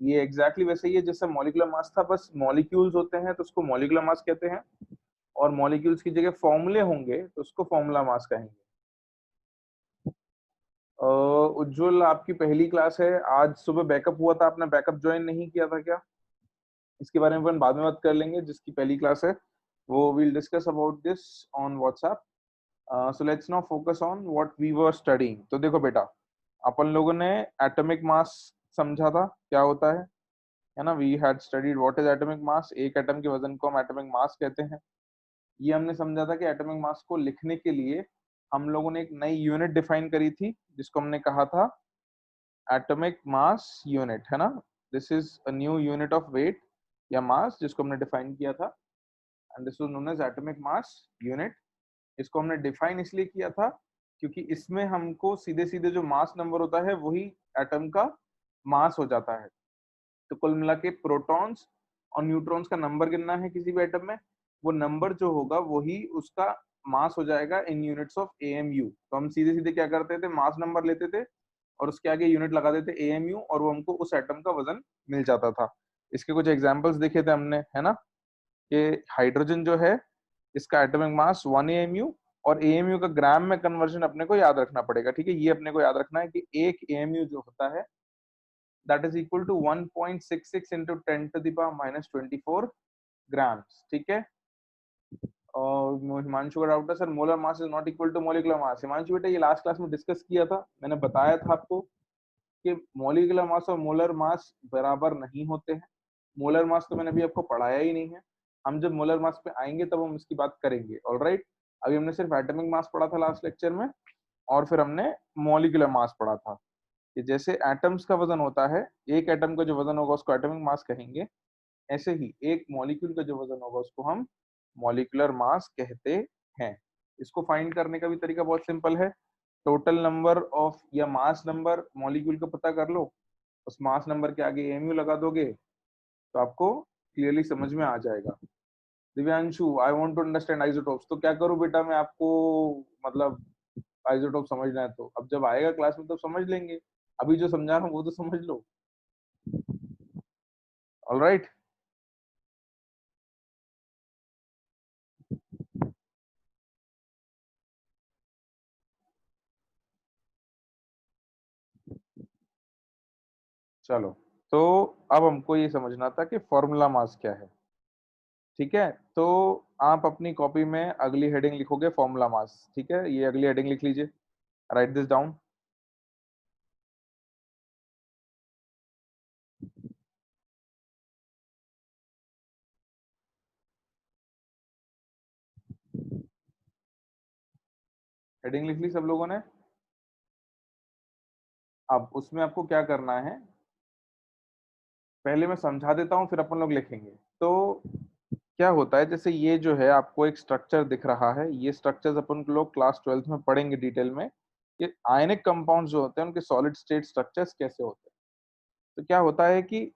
ये एग्जैक्टली वैसे ही है जैसे मॉलिक्यूलर मास था, बस मॉलिक्यूल्स होते हैं तो उसको मॉलिक्यूलर मास कहते हैं, और मॉलिक्यूल्स की जगह फॉर्मूले होंगे तो उसको फॉर्मूला मास कहेंगे। उज्जवल, आपकी पहली क्लास है, आज सुबह बैकअप हुआ था, आपने बैकअप ज्वाइन नहीं किया था क्या? इसके बारे में अपन बाद में बात कर लेंगे, जिसकी पहली क्लास है वो will discuss about this on WhatsApp. So let's now focus on what we were studying. तो देखो बेटा, अपन लोगों ने एटॉमिक मास समझा था क्या होता है ना। We had studied what is atomic mass, एक एटम के वजन को हम एटॉमिक मास कहते हैं। ये हमने समझा था कि एटॉमिक मास को लिखने के लिए हम लोगों ने एक नई यूनिट डिफाइन करी थी, जिसको हमने कहा था एटॉमिक मास यूनिट, है ना। This is a new unit of weight या मास जिसको हमने डिफाइन किया था, and this was known as atomic mass unit. इसको हमने डिफाइन इसलिए किया था क्योंकि इसमें हमको सीधे सीधे जो मास नंबर होता है वही एटम का मास हो जाता है। तो कुल मिला के प्रोटॉन्स और न्यूट्रॉन्स का नंबर गिनना है किसी भी एटम में, वो नंबर जो होगा वही उसका मास हो जाएगा इन यूनिट्स ऑफ एएमयू। तो हम सीधे सीधे क्या करते थे, मास नंबर लेते थे और उसके आगे यूनिट लगा देते एएमयू, और वो हमको उस एटम का वजन मिल जाता था। इसके कुछ एग्जांपल्स देखे थे हमने, है ना, कि हाइड्रोजन जो है इसका एटॉमिक मास 1 एएमयू, और एएमयू का ग्राम में कन्वर्जन अपने को याद रखना पड़ेगा। ठीक है, ये अपने को याद रखना है कि एक एएमयू जो होता है that is equal to 1.66 into 10 to the power minus 24 grams. ठीक है, और हिमांशु का डाउट है sir molar mass is not equal to molecular mass. Himanshu बेटा, ये लास्ट क्लास में डिस्कस किया था, मैंने बताया था आपको कि मॉलिक्यूलर मास और मोलर मास बराबर नहीं होते हैं। मोलर मास तो मैंने अभी आपको पढ़ाया ही नहीं है, हम जब मोलर मास पे आएंगे तब हम इसकी बात करेंगे। ऑलराइट, अभी हमने सिर्फ एटॉमिक मास पढ़ा था लास्ट लेक्चर में, और फिर हमने मॉलिक्यूलर मास पढ़ा था कि जैसे एटम्स का वजन होता है, एक एटम का जो वजन होगा उसको एटॉमिक मास कहेंगे, ऐसे ही एक मॉलिक्यूल का जो वजन होगा उसको हम मॉलिक्यूलर मास कहते हैं। इसको फाइंड करने का भी तरीका बहुत सिंपल है, टोटल नंबर ऑफ या मास नंबर मॉलिक्यूल का पता कर लो, उस मास नंबर के आगे एमयू लगा दोगे तो आपको क्लियरली समझ में आ जाएगा। Divyanshu, I want to understand isotopes, तो क्या करूं बेटा मैं आपको, मतलब आइसोटोप समझना है तो अब जब आएगा क्लास में तो समझ लेंगे, अभी जो समझा रहा हूँ वो तो समझ लो। ऑलराइट, चलो, तो अब हमको ये समझना था कि फॉर्मूला मास क्या है। ठीक है, तो आप अपनी कॉपी में अगली हेडिंग लिखोगे फॉर्मूला मास। ठीक है, ये अगली हेडिंग लिख लीजिए, राइट दिस डाउन। हेडिंग लिख ली सब लोगों ने? अब उसमें आपको क्या करना है, पहले मैं समझा देता हूँ फिर अपन लोग लिखेंगे। तो क्या होता है, जैसे ये जो है आपको एक स्ट्रक्चर दिख रहा है, ये स्ट्रक्चर्स अपन लोग क्लास 12th में पढ़ेंगे डिटेल में कि आयनिक कंपाउंड्स जो होते हैं उनके सॉलिड स्टेट स्ट्रक्चर्स कैसे होते हैं। तो क्या होता है कि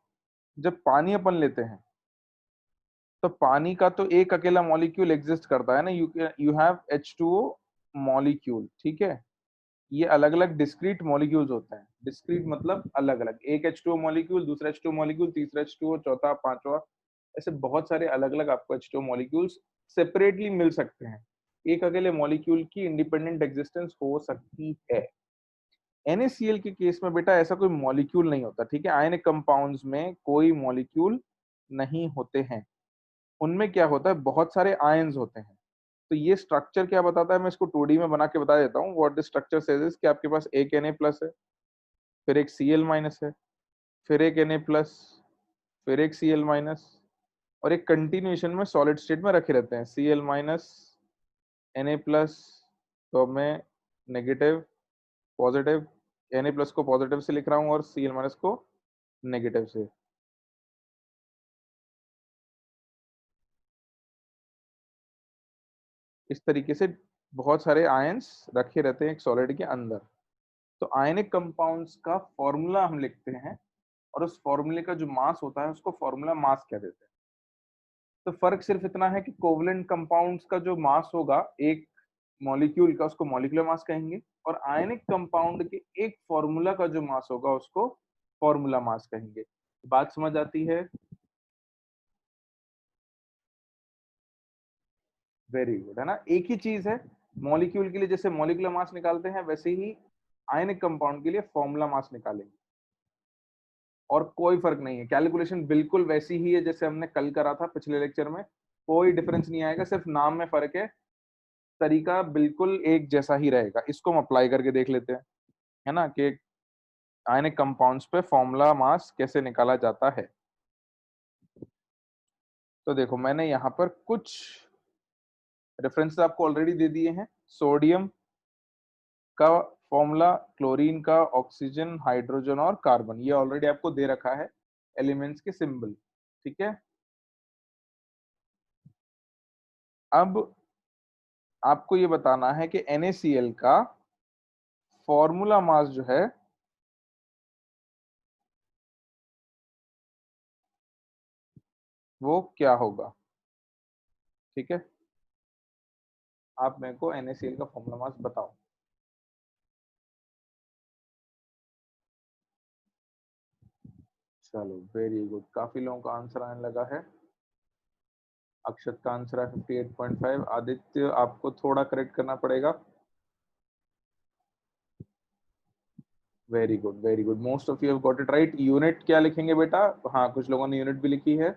जब पानी अपन लेते हैं तो पानी का तो एक अकेला मॉलिक्यूल एग्जिस्ट करता है ना, यू हैव H2O मॉलिक्यूल। ठीक है, ये अलग अलग डिस्क्रीट मॉलिक्यूल्स होते हैं, डिस्क्रीट मतलब अलग अलग, एक H2O मॉलिक्यूल, दूसरा H2O मॉलिक्यूल, तीसरा H2O, चौथा, पांचवा, ऐसे बहुत सारे अलग अलग आपको H2O मॉलिक्यूल्स सेपरेटली मिल सकते हैं। एक अकेले मॉलिक्यूल की इंडिपेंडेंट एग्जिस्टेंस हो सकती है। NaCl के केस में बेटा ऐसा कोई मॉलिक्यूल नहीं होता। ठीक है, आयनिक कंपाउंड्स में कोई मॉलिक्यूल नहीं होते हैं, उनमें क्या होता है, बहुत सारे आयंस होते हैं। तो ये स्ट्रक्चर क्या बताता है, मैं इसको 2D में बना के बता देता हूँ। What the structure says is कि आपके पास एक Na प्लस है, फिर एक Cl माइनस है, फिर एक Na प्लस, फिर एक Cl माइनस, और एक कंटिन्यूएशन में सॉलिड स्टेट में रखे रहते हैं, Cl माइनस, Na प्लस, तो अब मैं नेगेटिव पॉजिटिव, Na प्लस को पॉजिटिव से लिख रहा हूँ और Cl माइनस को नेगेटिव से। इस तरीके से बहुत सारे आयंस रखे रहते हैं एक सॉलिड के अंदर। तो आयनिक कंपाउंड्स का फॉर्मूला हम लिखते हैं, और उस फॉर्मूले का जो मास होता है उसको फॉर्मूला मास कह देते हैं। तो फर्क सिर्फ इतना है कि कोवलेंट कंपाउंड्स का जो मास होगा एक मॉलिक्यूल का उसको मॉलिक्यूलर मास कहेंगे, और आयनिक कंपाउंड के एक फॉर्मूला का जो मास होगा उसको फॉर्मूला मास कहेंगे। बात समझ आती है? वेरी गुड, है ना। एक ही चीज है, मॉलिक्यूल के लिए जैसे मॉलिक्यूलर मास निकालते हैं वैसे ही आयनिक कंपाउंड के लिए फॉर्मूला मास निकालेंगे, और कोई फर्क नहीं है, कैलकुलेशन बिल्कुल वैसी ही है जैसे हमने कल करा था पिछले लेक्चर में, कोई डिफरेंस नहीं आएगा, सिर्फ नाम में फर्क है, तरीका बिल्कुल एक जैसा ही रहेगा। इसको हम अप्लाई करके देख लेते हैं, है ना, कि आयनिक कंपाउंड्स पे फॉर्मूला मास कैसे निकाला जाता है। तो देखो मैंने यहाँ पर कुछ रेफरेंस आपको ऑलरेडी दे दिए हैं। सोडियम का फॉर्मूला, क्लोरीन का, ऑक्सीजन, हाइड्रोजन और कार्बन, ये ऑलरेडी आपको दे रखा है एलिमेंट्स के सिंबल, ठीक है। अब आपको ये बताना है कि NaCl का फॉर्मूला मास जो है वो क्या होगा, ठीक है। आप मेरे को NaCl का फॉर्मूला मास बताओ। चलो वेरी गुड, काफी लोगों का आंसर आने लगा है। अक्षत का आंसर है 58.5। आदित्य आपको थोड़ा करेक्ट करना पड़ेगा। Very good very good, most of you have got it right. Unit क्या लिखेंगे बेटा? हाँ, कुछ लोगों ने यूनिट भी लिखी है,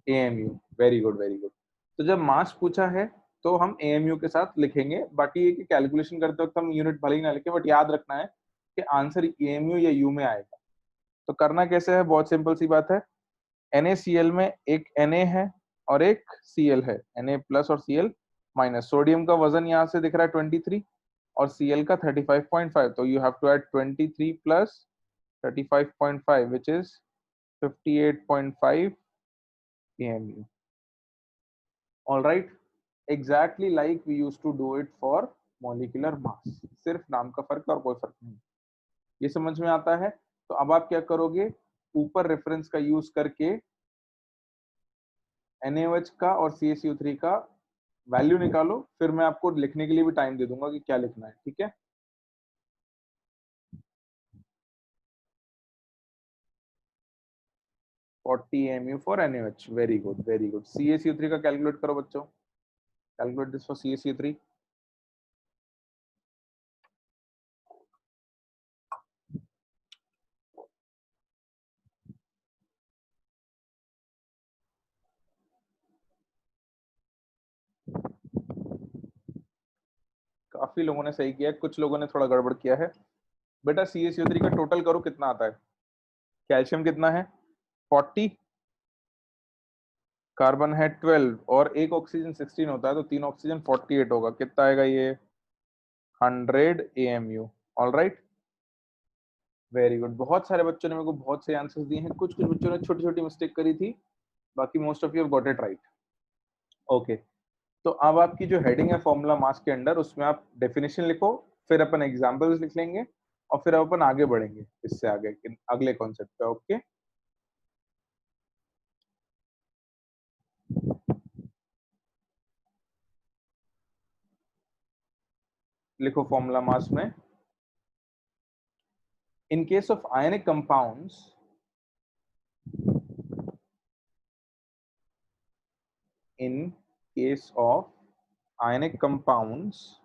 AMU। Very good very good. तो जब मास पूछा है तो हम AMU के साथ लिखेंगे, बाकी ये कि कैलकुलेशन करते वक्त हम यूनिट भले ही ना लिखे, बट याद रखना है कि आंसर AMU या U में आएगा। तो करना कैसे है, बहुत सिंपल सी बात है। NaCl में एक Na है और एक Cl है, Na प्लस और Cl माइनस। सोडियम का वजन यहाँ से दिख रहा है 23 और Cl का 35.5, तो you have to add 23 plus 35.5 which is 58.5 AMU. All right, exactly like we used to do it for molecular mass, सिर्फ नाम का फर्क और कोई फर्क नहीं। ये समझ में आता है? तो अब आप क्या करोगे, ऊपर रेफरेंस का यूज करके NaOH का और CaCO3 का वैल्यू निकालो, फिर मैं आपको लिखने के लिए भी टाइम दे दूंगा कि क्या लिखना है, ठीक है। Forty AMU for NaOH, very good very good. CaCO3 का कैलकुलेट करो बच्चों, कैलकुलेट दिस फॉर CaCO3। काफी लोगों ने सही किया है, कुछ लोगों ने थोड़ा गड़बड़ किया है। बेटा CaCO3 का टोटल करो कितना आता है। कैल्शियम कितना है? 40, कार्बन है 12 और एक ऑक्सीजन 16 होता है, तो तीन ऑक्सीजन 48 होगा। कितना आएगा ये? 100 AMU। All right, very good. बहुत सारे बच्चों ने मेरे को बहुत से आंसर्स दिए हैं, कुछ कुछ बच्चों ने छोटी छोटी मिस्टेक करी थी, बाकी most of you have got it right. Okay, तो अब आपकी जो हेडिंग है फॉर्मूला मास के अंडर, उसमें आप डेफिनेशन लिखो, फिर अपन एग्जांपल्स लिख लेंगे और फिर अपन आगे बढ़ेंगे इससे आगे अगले कॉन्सेप्ट पे। ओके, लिखो फॉर्मूला मास में, in case of ionic compounds, in case of ionic compounds,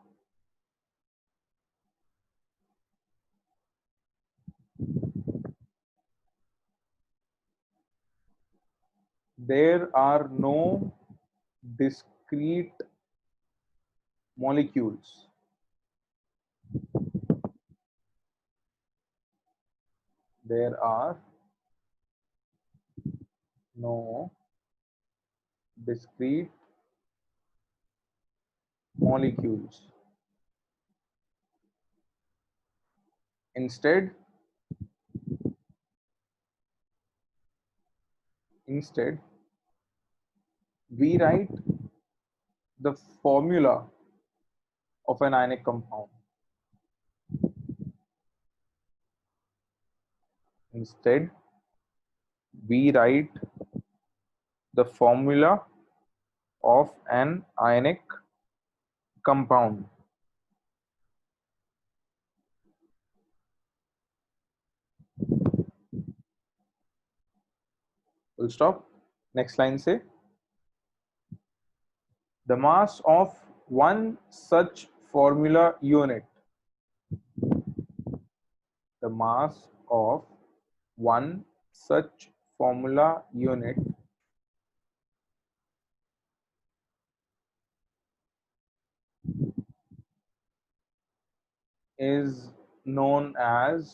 there are no discrete molecules. There are no discrete molecules. Instead, we write the formula of an ionic compound. Instead, we write the formula of an ionic compound. Full stop. Next line से, the mass of one such formula unit, the mass of one such formula unit is known as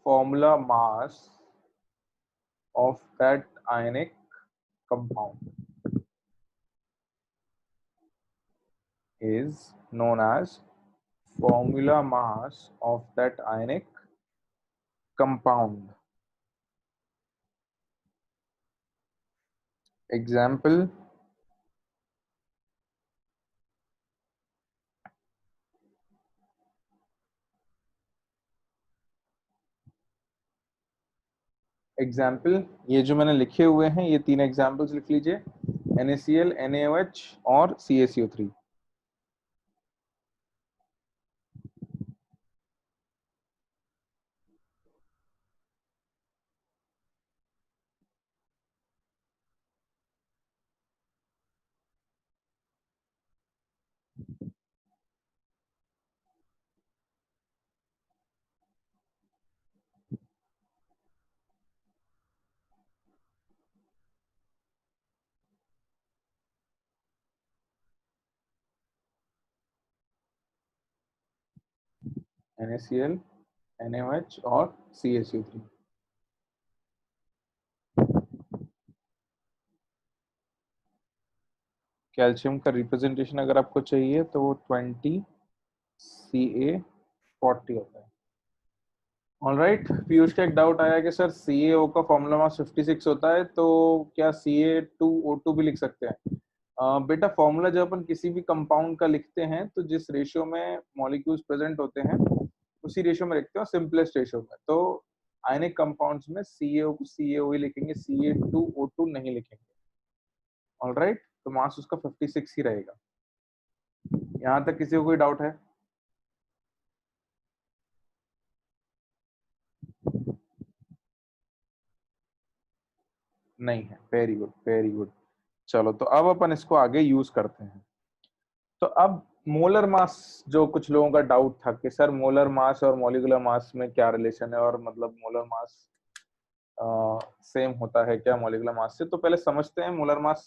formula mass of that ionic compound, is known as formula mass of that ionic compound. Example, example ये जो मैंने लिखे हुए हैं ये 3 examples लिख लीजिए, NaCl, NaOH और CaCO3। NaCl, NaOH और CaCO3। कैल्शियम का रिप्रेजेंटेशन अगर आपको चाहिए तो वो 20 Ca40 होता है। ऑलराइट, पीयूष का एक डाउट आया कि सर CaO का फॉर्मूला मास 56 होता है तो क्या Ca2O2 भी लिख सकते हैं? बेटा फॉर्मूला जब अपन किसी भी कंपाउंड का लिखते हैं तो जिस रेशियो में मॉलिक्यूल्स प्रेजेंट होते हैं उसी रेशियो में लिखते हैं, सिंपलेस्ट रेशियो में। तो आयनिक कंपाउंड्स में CaO को CaO ही लिखेंगे, Ca2O2 नहीं लिखेंगे। ऑलराइट, तो मास उसका 56 ही रहेगा। यहाँ तक किसी को कोई डाउट है? नहीं है, वेरी गुड वेरी गुड। चलो तो अब अपन इसको आगे यूज करते हैं। तो अब मोलर मास, जो कुछ लोगों का डाउट था कि सर मोलर मास और मॉलिक्यूलर मास में क्या रिलेशन है, और मतलब मोलर मास सेम होता है क्या मॉलिक्यूलर मास से, तो पहले समझते हैं मोलर मास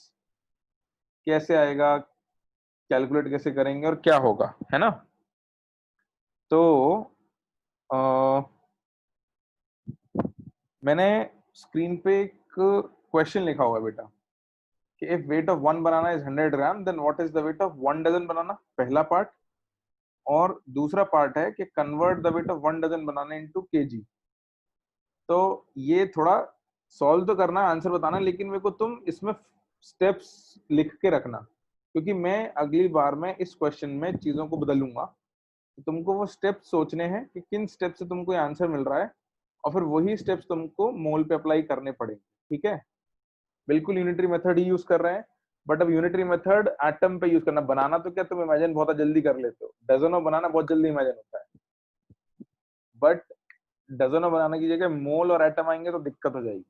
कैसे आएगा, कैलकुलेट कैसे करेंगे और क्या होगा, है ना। तो मैंने स्क्रीन पे एक क्वेश्चन लिखा हुआ है बेटा कि if weight of one banana is 100 gram then what is the weight of 1 dozen banana, पहला पार्ट। और दूसरा पार्ट है कि convert the weight of 1 dozen banana into KG. तो ये थोड़ा सॉल्व तो करना है, आंसर बताना है, लेकिन मेरे को तुम इसमें स्टेप्स लिख के रखना, क्योंकि मैं अगली बार में इस क्वेश्चन में चीजों को बदलूंगा। तो तुमको वो स्टेप्स सोचने हैं कि किन स्टेप से तुमको ये आंसर मिल रहा है, और फिर वही स्टेप्स तुमको मोल पे अप्लाई करने पड़ेंगे, ठीक है। बिल्कुल यूनिटरी मेथड ही यूज कर रहे हैं, बट अब यूनिटरी मेथड एटम पे यूज करना। बनाना तो क्या तुम इमेजिन बहुत जल्दी कर लेते हो, डजनों बनाना बहुत जल्दी इमेजिन होता है, बट डजनों बनाने की जगह मोल और एटम आएंगे तो दिक्कत हो जाएगी।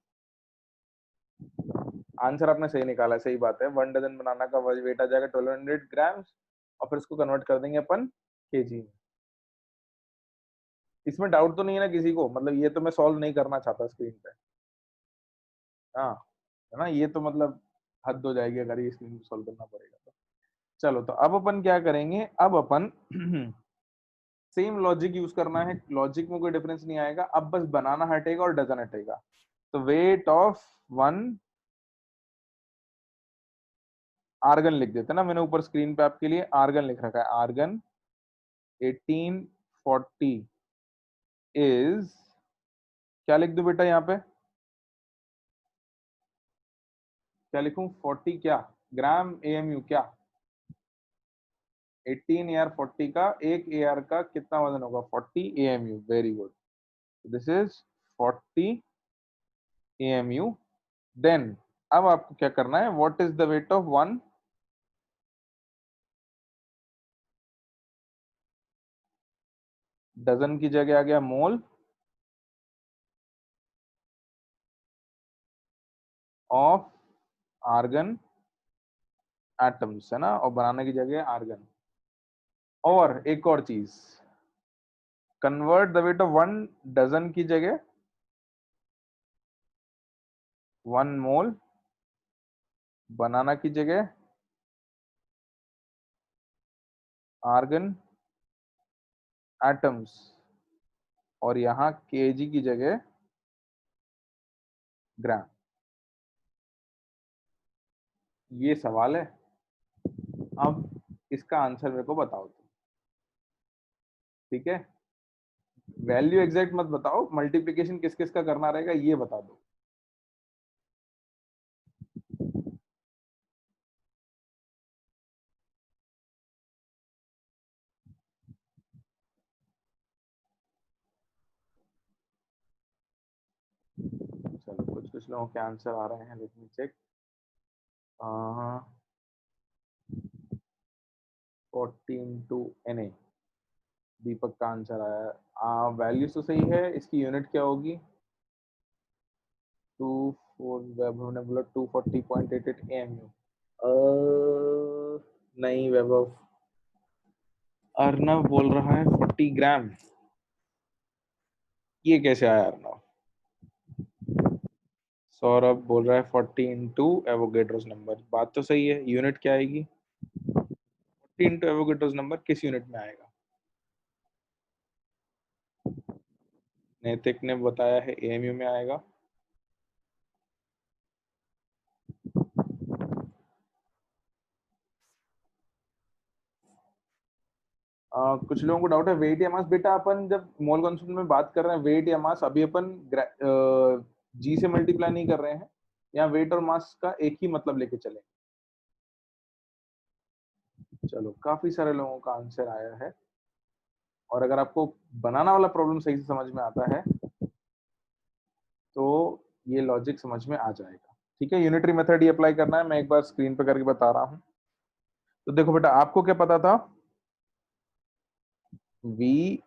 आंसर आपने सही निकाला, सही बात है। 1 डजन बनाना का वेट आ जाएगा 1200 ग्राम्स, और फिर इसको कन्वर्ट कर देंगे अपन केजी में। इसमें डाउट तो नहीं है ना किसी को? मतलब ये तो मैं सॉल्व नहीं करना चाहता स्क्रीन पे, हाँ, है ना। ये तो मतलब हद हो जाएगी अगर ये स्क्रीन सॉल्व करना पड़ेगा तो। चलो तो अब अपन क्या करेंगे, अब अपन सेम लॉजिक यूज करना है, लॉजिक में कोई डिफरेंस नहीं आएगा, अब बस बनाना हटेगा और डजन हटेगा। तो वेट ऑफ वन आर्गन लिख देते ना, मैंने ऊपर स्क्रीन पे आपके लिए आर्गन लिख रखा है। आर्गन 1840 इज, क्या लिख दूं बेटा यहाँ पे, क्या लिखूं, 40 क्या ग्राम AMU क्या, 18 AR 40 का, एक AR का कितना वजन होगा, 40 AMU। Very good, this is 40 AMU। Then अब आपको क्या करना है, what is the weight of one, dozen की जगह आ गया मोल, ऑफ आर्गन एटम्स, है ना, और बनाने की जगह आर्गन। और एक और चीज, convert the weight of 1 dozen की जगह 1 मोल, बनाना की जगह आर्गन एटम्स, और यहाँ केजी की जगह ग्राम। ये सवाल है। अब इसका आंसर मेरे को बताओ तुम, ठीक है। वैल्यू एग्जैक्ट मत बताओ, मल्टीप्लिकेशन किस किस का करना रहेगा ये बता दो। चलो कुछ कुछ लोगों के आंसर आ रहे हैं, let me check. 14 to Na, Deepak का आंसर आया। वैल्यू तो सही है, इसकी यूनिट क्या होगी? 24, वैभव ने बोला 240.88 AMU। नहीं वैभव, अर्नव बोल रहा है 40 ग्राम। ये कैसे आया अर्नव? सौरभ बोल रहा है 40 इंटू एवोगेड्रोस नंबर। बात तो सही है, यूनिट क्या आएगी? 40 इंटू एवोगेड्रोस नंबर किस यूनिट में आएगा? नैतिक ने बताया है एएमयू में आएगा। कुछ लोगों को डाउट है वेट या मास। बेटा अपन जब मोल कॉन्स्टेंट में बात कर रहे हैं वेट या मास, अभी अपन जी से मल्टीप्लाई नहीं कर रहे हैं। यहाँ वेट और मास का एक ही मतलब लेके चले। चलो काफी सारे लोगों का आंसर आया है, और अगर आपको बनाना वाला प्रॉब्लम सही से समझ में आता है तो ये लॉजिक समझ में आ जाएगा। ठीक है, यूनिटरी मेथड ही अप्लाई करना है। मैं एक बार स्क्रीन पे करके बता रहा हूँ। तो देखो बेटा, आपको क्या पता था? We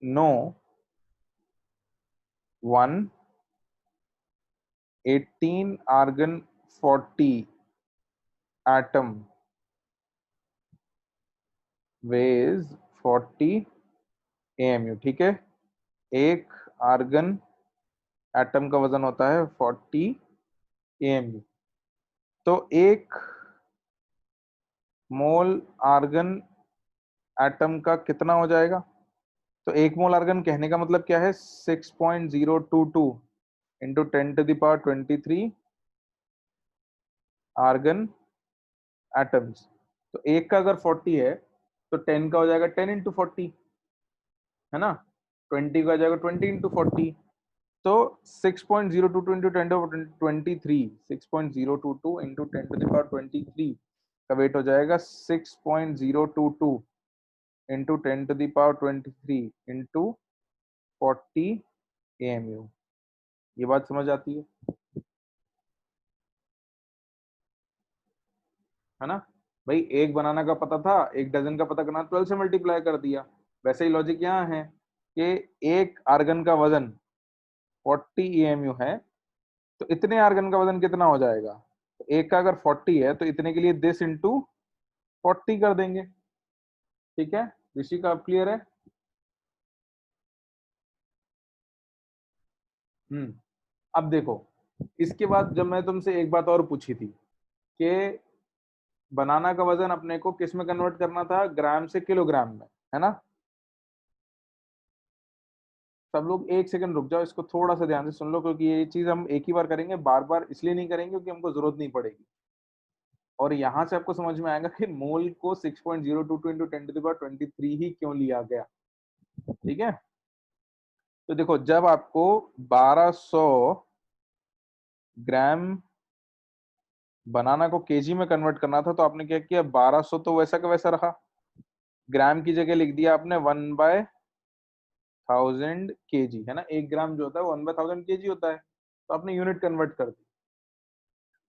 know 18 argon 40 atom weighs 40 AMU। ठीक है, एक आर्गन एटम का वजन होता है 40 AMU। तो एक मोल आर्गन एटम का कितना हो जाएगा? तो एक मोल आर्गन कहने का मतलब क्या है? 6.022 इंटू 10⁻23 आर्गन एटम्स। तो एक का अगर 40 है तो 10 का हो जाएगा 10 इंटू 40, है ना। 20 का हो जाएगा 20 इंटू 40। तो 6.022 इंटू 10⁻23, 6.022 इंटू 10⁻23 का वेट हो जाएगा 6.022 इंटू 10⁻23 इंटू 40 AMU। ये बात समझ आती है ना भाई? एक बनाना का पता था, एक डजन का पता करना, 12 से मल्टीप्लाई कर दिया। वैसे ही लॉजिक यहाँ है कि एक आर्गन का वजन 40 AMU है, तो इतने आर्गन का वजन कितना हो जाएगा? तो एक का अगर 40 है तो इतने के लिए दिस इंटू 40 कर देंगे। ठीक है ऋषि का, अब क्लियर है? अब देखो, इसके बाद जब मैं तुमसे एक बात और पूछी थी कि बनाना का वजन अपने को किस में कन्वर्ट करना था? ग्राम से किलोग्राम में, है ना। सब लोग एक सेकंड रुक जाओ, इसको थोड़ा सा ध्यान से सुन लो, क्योंकि ये चीज हम एक ही बार करेंगे, बार बार इसलिए नहीं करेंगे क्योंकि हमको जरूरत नहीं पड़ेगी। और यहां से आपको समझ में आएगा कि मोल को 6.022 इंटू 10⁻23 ही क्यों लिया गया। ठीक है, तो देखो, जब आपको 1200 ग्राम बनाना को केजी में कन्वर्ट करना था तो आपने क्या किया? 1200 तो वैसा का वैसा रहा, ग्राम की जगह लिख दिया आपने 1/1000 kg, है ना। 1 ग्राम जो होता है वो 1/1000 kg होता है, तो आपने यूनिट कन्वर्ट कर दी।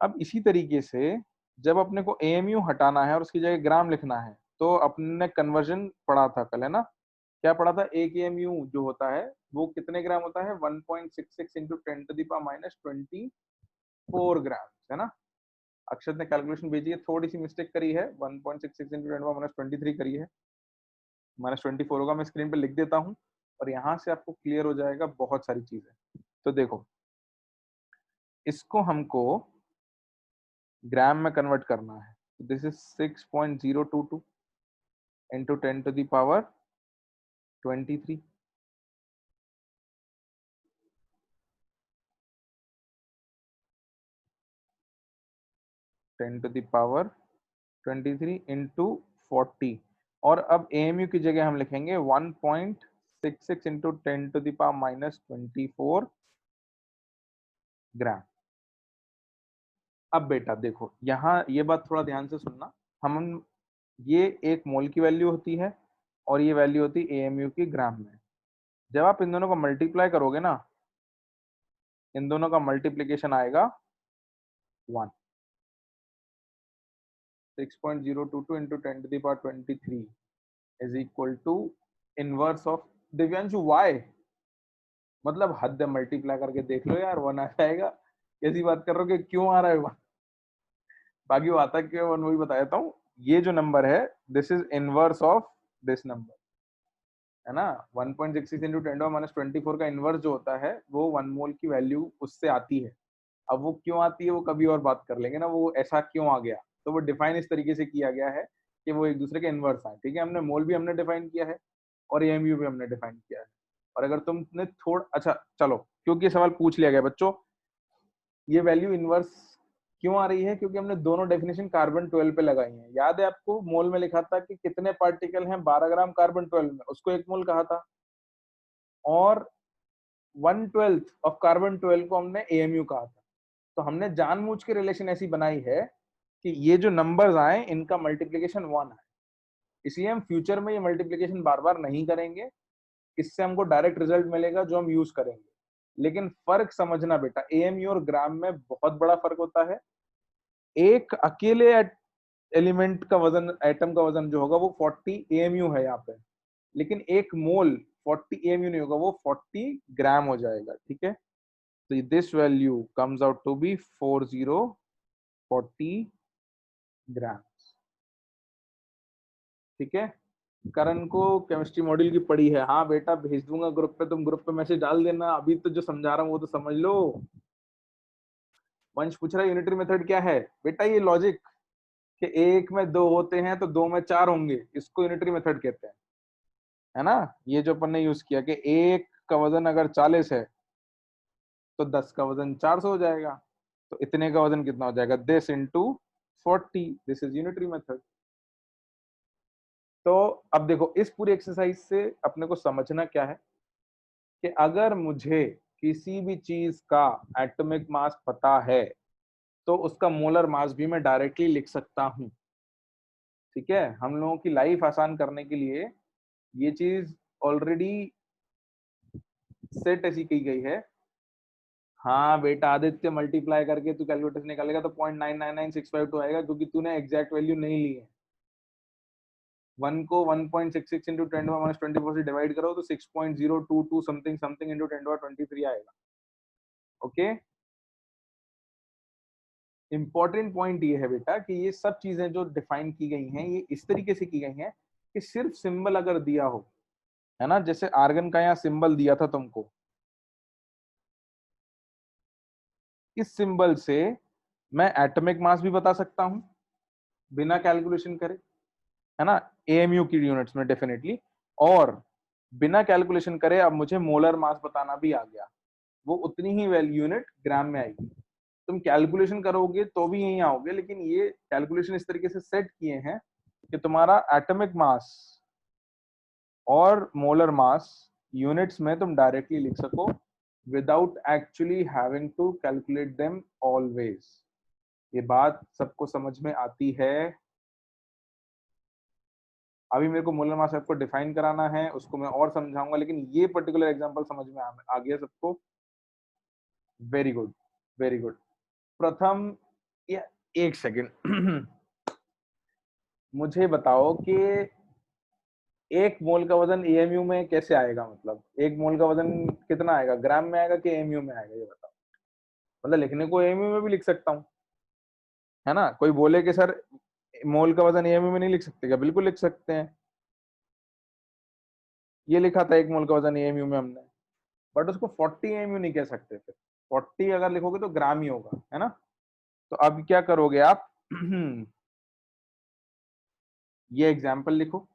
अब इसी तरीके से जब अपने को AMU हटाना है और उसकी जगह ग्राम लिखना है, तो अपने कन्वर्जन पढ़ा था कल, है ना। क्या पढ़ा था? एक AMU जो होता है वो कितने ग्राम होता है? 1.66 इंटू 10⁻⁻20 4 ग्राम है ना। अक्षत ने कैलकुलेशन भेजी है, थोड़ी सी मिस्टेक करी है, 1.66 इंटू 10⁻23 करी है, -24 होगा। मैं स्क्रीन पे लिख देता हूँ और यहाँ से आपको क्लियर हो जाएगा बहुत सारी चीजें। तो देखो, इसको हमको ग्राम में कन्वर्ट करना है। This is 6.022 into 10⁻23, 10⁻23 into 40। और अब एएमयू की जगह हम लिखेंगे 1.66 इंटू 10⁻24 ग्राम। अब बेटा देखो, यहाँ ये बात थोड़ा ध्यान से सुनना। हम ये एक मोल की वैल्यू होती है और ये वैल्यू होती है एएमयू की ग्राम में। जब आप इन दोनों को मल्टीप्लाई करोगे ना, इन दोनों का मल्टीप्लीकेशन आएगा 1। 6.022 into 10⁻23 is equal to inverse of, Divyanshu why, मतलब हद है, मल्टीप्लाई करके देख लो यार, 1 आ जाएगा। कैसी बात कर रहे हो कि क्यों आ रहा है 1? बाकी वो आता क्यों 1 वही बता देता हूँ। ये जो नंबर है, this is inverse of this number, है ना। 1.66 इंटू 10⁻24 का इनवर्स जो होता है वो 1 मोल की वैल्यू उससे आती है। अब वो क्यों आती है वो कभी और बात कर लेंगे ना, वो ऐसा क्यों आ गया। तो वो डिफाइन इस तरीके से किया गया है कि वो एक दूसरे के इनवर्स आए, ठीक है। हमने मोल भी हमने डिफाइन किया है और एएमयू भी हमने डिफाइन किया है। और अगर तुमने थोड़ा, अच्छा चलो, क्योंकि ये सवाल पूछ लिया गया बच्चों, ये वैल्यू इनवर्स क्यों आ रही है, क्योंकि हमने दोनों डेफिनेशन कार्बन 12 पे लगाई है। याद है आपको, मोल में लिखा था कि कितने पार्टिकल हैं 12 ग्राम कार्बन 12 में, उसको 1 मोल कहा था। और 1/12 ऑफ कार्बन 12 को हमने एएमयू कहा था। तो हमने जानबूझ के रिलेशन ऐसी बनाई है कि ये जो नंबर्स आए इनका मल्टीप्लीकेशन 1 है। इसलिए हम फ्यूचर में ये मल्टीप्लीकेशन बार बार नहीं करेंगे, इससे हमको डायरेक्ट रिजल्ट मिलेगा जो हम यूज करेंगे। लेकिन फर्क समझना बेटा, एएमयू और ग्राम में बहुत बड़ा फर्क होता है। एक अकेले एलिमेंट का वजन, एटम का वजन जो होगा वो 40 एएमयू है यहाँ पे, लेकिन एक मोल 40 एएमयू नहीं होगा, वो 40 ग्राम हो जाएगा, ठीक है। तो this value comes out to be 4040 gram, ठीक है। करण को केमिस्ट्री मॉड्यूल की पड़ी है, हाँ बेटा भेज दूंगा ग्रुप पे, तुम ग्रुप पे मैसेज डाल देना। अभी तो जो समझा रहा हूँ वो तो समझ लो। वंश पूछ रहा है यूनिटरी मेथड क्या है। बेटा ये लॉजिक कि एक में दो होते हैं तो दो में चार होंगे, इसको यूनिटरी मेथड कहते हैं, है ना। ये जो अपन ने यूज किया कि एक का वजन अगर 40 है तो 10 का वजन 400 हो जाएगा, तो इतने का वजन कितना हो जाएगा, this into 40, this is unitary method. तो अब देखो, इस पूरी एक्सरसाइज से अपने को समझना क्या है कि अगर मुझे किसी भी चीज का एटॉमिक मास पता है तो उसका मोलर मास भी मैं डायरेक्टली लिख सकता हूं, ठीक है। हम लोगों की लाइफ आसान करने के लिए ये चीज ऑलरेडी सेट ऐसी की गई है। हाँ बेटा आदित्य, मल्टीप्लाई करके तू कैलकुलेटर निकालेगा तो 0.999652 आएगा, क्योंकि तूने एग्जैक्ट वैल्यू नहीं ली है। 1 को 1.66 इंटू 10⁻24 से डिवाइड करो तो 6.022 समथिंग समथिंग इंटू 10⁻23 आएगा, ओके। इंपॉर्टेंट पॉइंट ये है बेटा कि ये सब चीजें जो डिफाइन की गई हैं ये इस तरीके से की गई हैं कि सिर्फ सिंबल अगर दिया हो, है ना, जैसे आर्गन का यहाँ सिंबल दिया था तुमको, इस सिंबल से मैं एटॉमिक मास भी बता सकता हूं बिना कैलकुलेशन करे, है ना, एएमयू की यूनिट्स में डेफिनेटली। और बिना कैलकुलेशन करे अब मुझे मोलर मास बताना भी आ गया, वो उतनी ही वैल्यू यूनिट ग्राम में आएगी। तुम कैलकुलेशन करोगे तो भी यहीं आओगे, लेकिन ये कैलकुलेशन इस तरीके से सेट किए हैं कि तुम्हारा एटॉमिक मास और मोलर मास यूनिट्स में तुम डायरेक्टली लिख सको without actually having to calculate them always. ये बात सबको समझ में आती है। अभी मेरे को मोलर मास आपको डिफाइन कराना है, उसको मैं और समझाऊंगा, लेकिन ये पर्टिकुलर एग्जांपल समझ में आ गया सबको। Very good, very good. प्रथम, या एक सेकेंड मुझे बताओ कि एक मोल का वजन एएमयू में कैसे आएगा, मतलब एक मोल का वजन कितना आएगा, ग्राम में आएगा कि एएमयू में आएगा, ये बताओ। मतलब लिखने को एएमयू में भी लिख सकता हूँ, है ना। कोई बोले कि सर मोल का वजन एएमयू में नहीं लिख सकते क्या, बिल्कुल लिख सकते हैं। ये लिखा था 1 मोल का वजन एएमयू में हमने, बट उसको 40 एएमयू नहीं कह सकते। फिर 40 अगर लिखोगे तो ग्राम ही होगा, है ना। तो अब क्या करोगे आप ये एग्जाम्पल लिखो,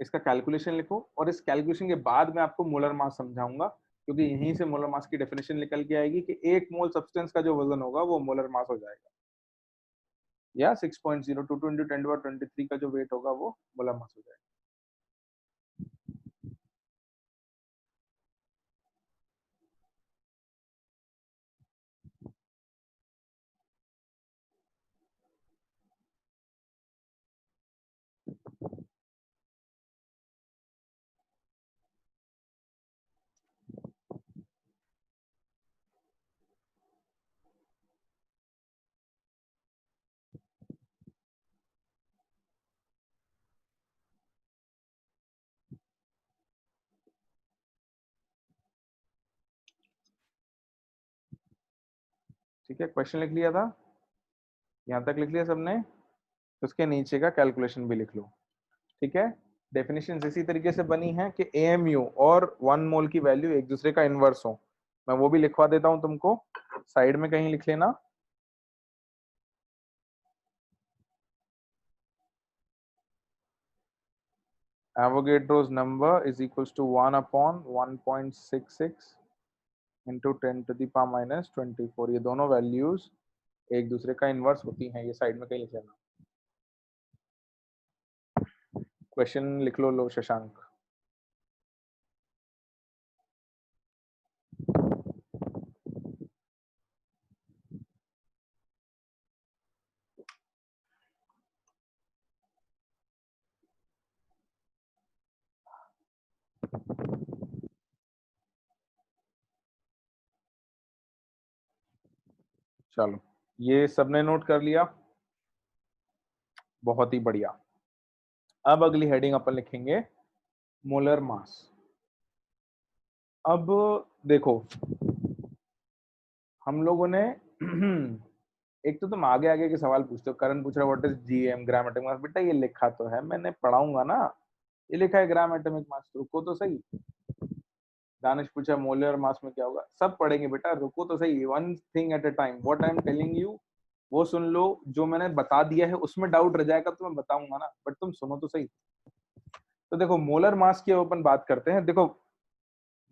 इसका कैलकुलेशन लिखो, और इस कैलकुलेशन के बाद मैं आपको मोलर मास समझाऊंगा, क्योंकि यहीं से मोलर मास की डेफिनेशन निकल के आएगी कि 1 मोल सब्सटेंस का जो वजन होगा वो मोलर मास हो जाएगा, या 6.02 इंटू 10⁻23 का जो वेट होगा वो मोलर मास हो जाएगा। ठीक है, क्वेश्चन लिख लिया था, यहाँ तक लिख लिया सबने, तो उसके नीचे का कैलकुलेशन भी लिख लो। ठीक है, डेफिनेशन इसी तरीके से बनी है कि एएमयू और 1 मोल की वैल्यू एक दूसरे का इनवर्स हो। मैं वो भी लिखवा देता हूं तुमको, साइड में कहीं लिख लेना। Avogadro's number is equals to 1 upon 1.66 into 10 to the power minus 24। ये दोनों वैल्यूज एक दूसरे का इनवर्स होती हैं, ये साइड में कहीं लिख लेना। क्वेश्चन लिख लो शशांक। चलो, ये सबने नोट कर लिया, बहुत ही बढ़िया। अब अगली हेडिंग अपन लिखेंगे मोलर मास। अब देखो, हम लोगों ने एक तो तुम आगे आगे के सवाल पूछते हो, करण पूछ रहा है what is GM, gram atomic mass. बेटा ये लिखा तो है, मैंने पढ़ाऊंगा ना, ये लिखा है ग्राम एटॉमिक मास, रुको तो सही। दानिश पूछा मोलर मास में क्या होगा, सब पढ़ेंगे बेटा, रुको तो सही, one thing at a time. What I am telling you वो सुन लो, जो मैंने बता दिया है उसमें डाउट रह जाएगा तो मैं बताऊंगा ना, बट तुम सुनो तो सही। तो देखो मोलर मास की अपन बात करते हैं। देखो,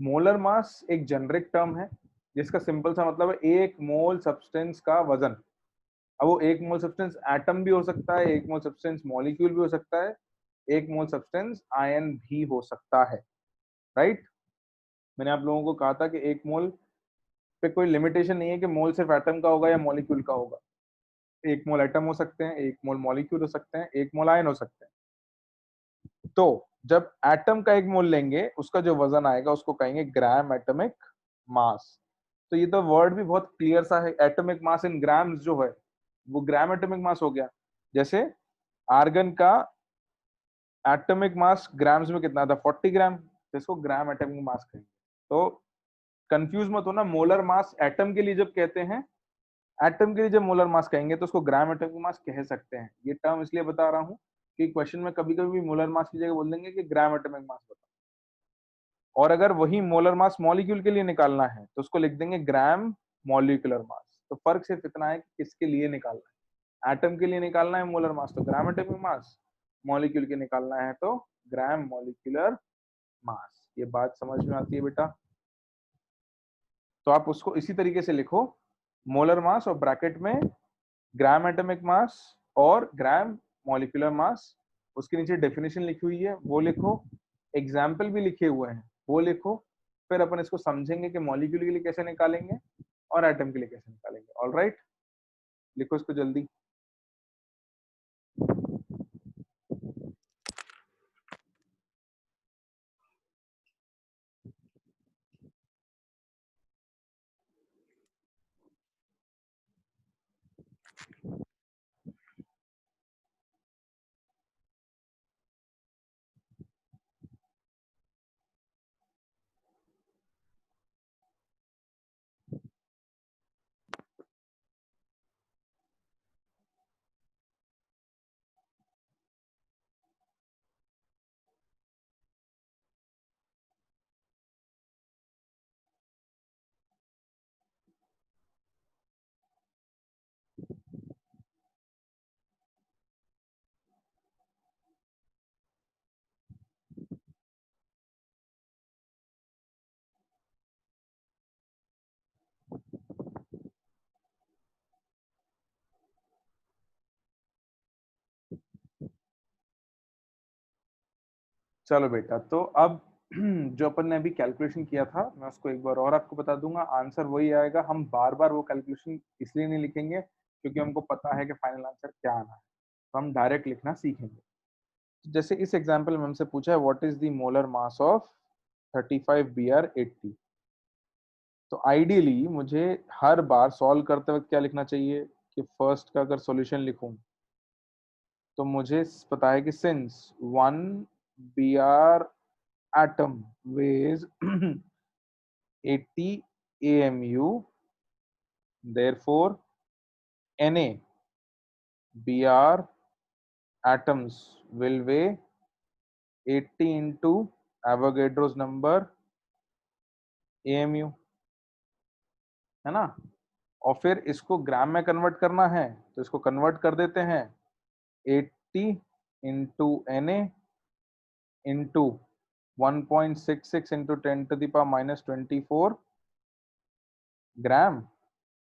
मोलर मास एक जेनरिक टर्म है जिसका सिंपल सा मतलब है 1 मोल सब्सटेंस का वजन। अब वो 1 मोल सब्सटेंस एटम भी हो सकता है, 1 मोल सब्सटेंस मॉलिक्यूल भी हो सकता है, 1 मोल सब्सटेंस आयन भी हो सकता है, राइट। मैंने आप लोगों को कहा था कि 1 मोल पे कोई लिमिटेशन नहीं है कि मोल सिर्फ एटम का होगा या मॉलिक्यूल का होगा। 1 मोल एटम हो सकते हैं, 1 मोल मॉलिक्यूल हो सकते हैं, 1 मोल आयन हो सकते हैं। तो जब एटम का 1 मोल लेंगे उसका जो वजन आएगा उसको कहेंगे ग्राम एटॉमिक मास। तो ये तो वर्ड भी बहुत क्लियर सा है, एटॉमिक मास इन ग्राम्स जो है वो ग्राम एटॉमिक मास हो गया। जैसे आर्गन का एटॉमिक मास ग्राम्स में कितना था, 40 ग्राम, तो इसको ग्राम एटॉमिक मास कहेंगे। तो कंफ्यूज मत होना, मोलर मास एटम के लिए जब कहते हैं, एटम के लिए जब मोलर मास कहेंगे तो उसको ग्राम एटॉमिक मास कह सकते हैं। ये टर्म इसलिए बता रहा हूँ कि क्वेश्चन में कभी कभी भी मोलर मास की जगह बोल देंगे कि ग्राम एटॉमिक मास बताओ, और अगर वही मोलर मास मॉलिक्यूल के लिए निकालना है तो उसको लिख देंगे ग्राम मॉलिक्यूलर मास। तो फर्क सिर्फ इतना है कि किसके लिए निकालना है। एटम के लिए निकालना है मोलर मास तो ग्राम एटॉमिक मास, मॉलिक्यूल के निकालना है तो ग्राम मॉलिक्यूलर मास। ये बात समझ में आती है बेटा। तो आप उसको इसी तरीके से लिखो, मोलर मास और ब्रैकेट में ग्राम एटॉमिक मास और ग्राम मॉलिक्यूलर मास। उसके नीचे डेफिनेशन लिखी हुई है वो लिखो, एग्जाम्पल भी लिखे हुए हैं वो लिखो। फिर अपन इसको समझेंगे कि मॉलिक्यूल के लिए कैसे निकालेंगे और एटम के लिए कैसे निकालेंगे। ऑल राइट, लिखो इसको जल्दी। चलो बेटा, तो अब जो अपन ने अभी कैलकुलेशन किया था मैं उसको एक बार और आपको बता दूंगा। आंसर वही आएगा, हम बार बार वो कैलकुलेशन इसलिए नहीं लिखेंगे क्योंकि हमको पता है कि फाइनल आंसर क्या आना है, तो हम डायरेक्ट लिखना सीखेंगे। तो जैसे इस एग्जाम्पल में हमसे पूछा है what is the molar mass of 35Br80। तो आइडियली मुझे हर बार सॉल्व करते वक्त क्या लिखना चाहिए कि फर्स्ट का अगर सॉल्यूशन लिखूं तो मुझे पता है कि since 1 Br atom weighs 80 AMU, therefore Na Br atoms will weigh 80 into Avogadro's number AMU, है ना। और फिर इसको ग्राम में कन्वर्ट करना है तो इसको कन्वर्ट कर देते हैं 80 इंटू Na इंटू 1.66 इंटू 10⁻⁻24 ग्राम।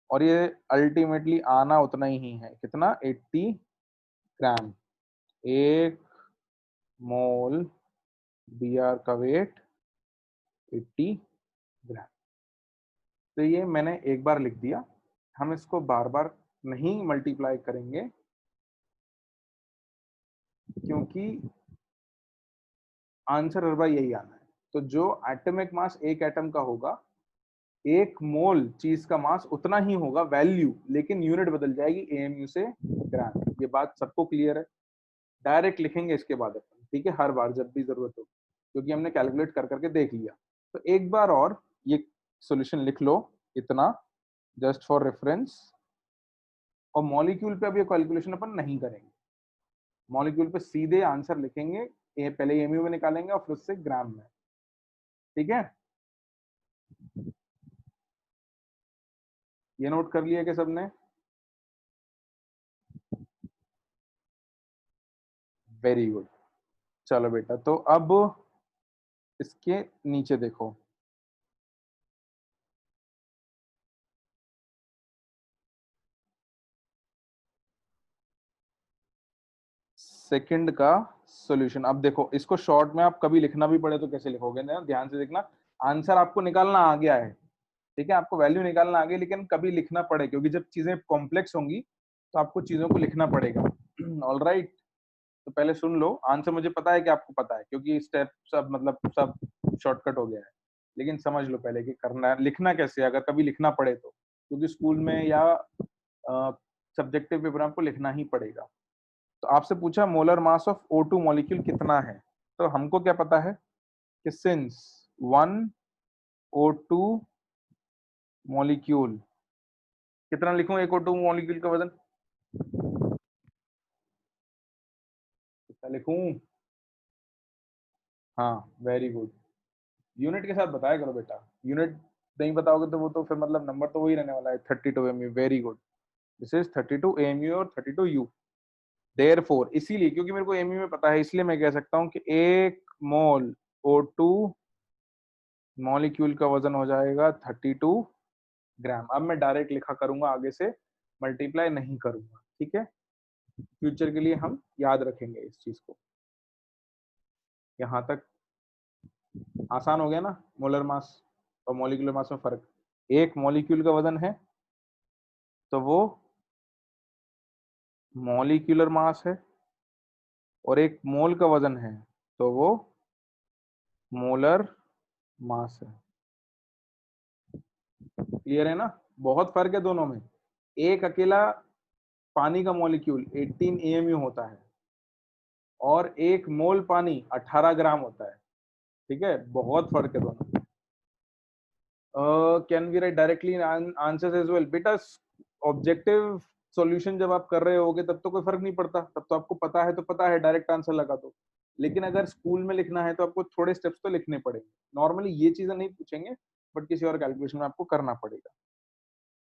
और ये अल्टीमेटली आना उतना ही है, कितना, 80 ग्राम। 1 मोल Br का वेट 80 ग्राम। तो ये मैंने एक बार लिख दिया, हम इसको बार बार नहीं मल्टीप्लाई करेंगे क्योंकि आंसर हर बार यही आना है। तो जो एटॉमिक मास एक एटम का होगा, 1 मोल चीज का मास उतना ही होगा वैल्यू, लेकिन यूनिट बदल जाएगी AMU से ग्राम। ये बात सबको क्लियर है। डायरेक्ट लिखेंगे इसके बाद अपन, ठीक है, हर बार जब भी जरूरत हो, क्योंकि हमने कैलकुलेट कर करके देख लिया। तो एक बार और ये सॉल्यूशन लिख लो इतना, जस्ट फॉर रेफरेंस। और मॉलिक्यूल पे अब ये कैलकुलेशन अपन नहीं करेंगे, मॉलिक्यूल पे सीधे आंसर लिखेंगे। पहले एमयू में निकालेंगे और फिर उससे ग्राम में, ठीक है। ये नोट कर लिया क्या सबने? Very good. चलो बेटा, तो अब इसके नीचे देखो, सेकंड का सॉल्यूशन। अब देखो, इसको शॉर्ट में आप कभी लिखना भी पड़े तो कैसे लिखोगे ना, ध्यान से देखना। आंसर आपको निकालना आ गया है, ठीक है, आपको वैल्यू निकालना आ गई, लेकिन कभी लिखना पड़े क्योंकि जब चीजें कॉम्प्लेक्स होंगी तो आपको चीजों को लिखना पड़ेगा। ऑल राइट, तो पहले सुन लो। आंसर मुझे पता है कि आपको पता है क्योंकि स्टेप सब मतलब सब शॉर्टकट हो गया है, लेकिन समझ लो पहले कि करना लिखना कैसे है अगर कभी लिखना पड़े तो, क्योंकि स्कूल में या सब्जेक्टिव पेपर आपको लिखना ही पड़ेगा। तो आपसे पूछा molar mass of O2 molecule कितना है, तो हमको क्या पता है कि सिंस 1 O2 मॉलिक्यूल, कितना लिखूं एक O2 मॉलिक्यूल का वजन, कितना लिखूं? हाँ, वेरी गुड। यूनिट के साथ बताया करो बेटा, यूनिट नहीं बताओगे तो वो तो फिर मतलब नंबर तो वही रहने वाला है, 32 AMU। Very good, this is 32 AMU और 32 U। देयरफॉर, इसीलिए क्योंकि मेरे को एमयू में पता है, इसलिए मैं कह सकता हूँ कि 1 मोल O2 मॉलिक्यूल का वजन हो जाएगा 32 ग्राम। अब मैं डायरेक्ट लिखा करूंगा, आगे से मल्टीप्लाई नहीं करूंगा, ठीक है। फ्यूचर के लिए हम याद रखेंगे इस चीज को। यहाँ तक आसान हो गया ना, मोलर मास और मॉलिक्यूलर मास में फर्क। एक मॉलिक्यूल का वजन है तो वो मॉलिक्यूलर मास है, और 1 मोल का वजन है तो वो मोलर मास है। क्लियर है ना, बहुत फर्क है दोनों में। एक अकेला पानी का मॉलिक्यूल 18 AMU होता है और 1 मोल पानी 18 ग्राम होता है, ठीक है, बहुत फर्क है दोनों में। Can we write directly answers as well? बेटा ऑब्जेक्टिव सॉल्यूशन जब आप कर रहे होगे तब तो कोई फर्क नहीं पड़ता, तब तो आपको पता है तो पता है, डायरेक्ट आंसर लगा दो। लेकिन अगर स्कूल में लिखना है तो आपको थोड़े स्टेप्स तो लिखने पड़ेंगे। नॉर्मली ये चीजें नहीं पूछेंगे, बट किसी और कैलकुलेशन में आपको करना पड़ेगा,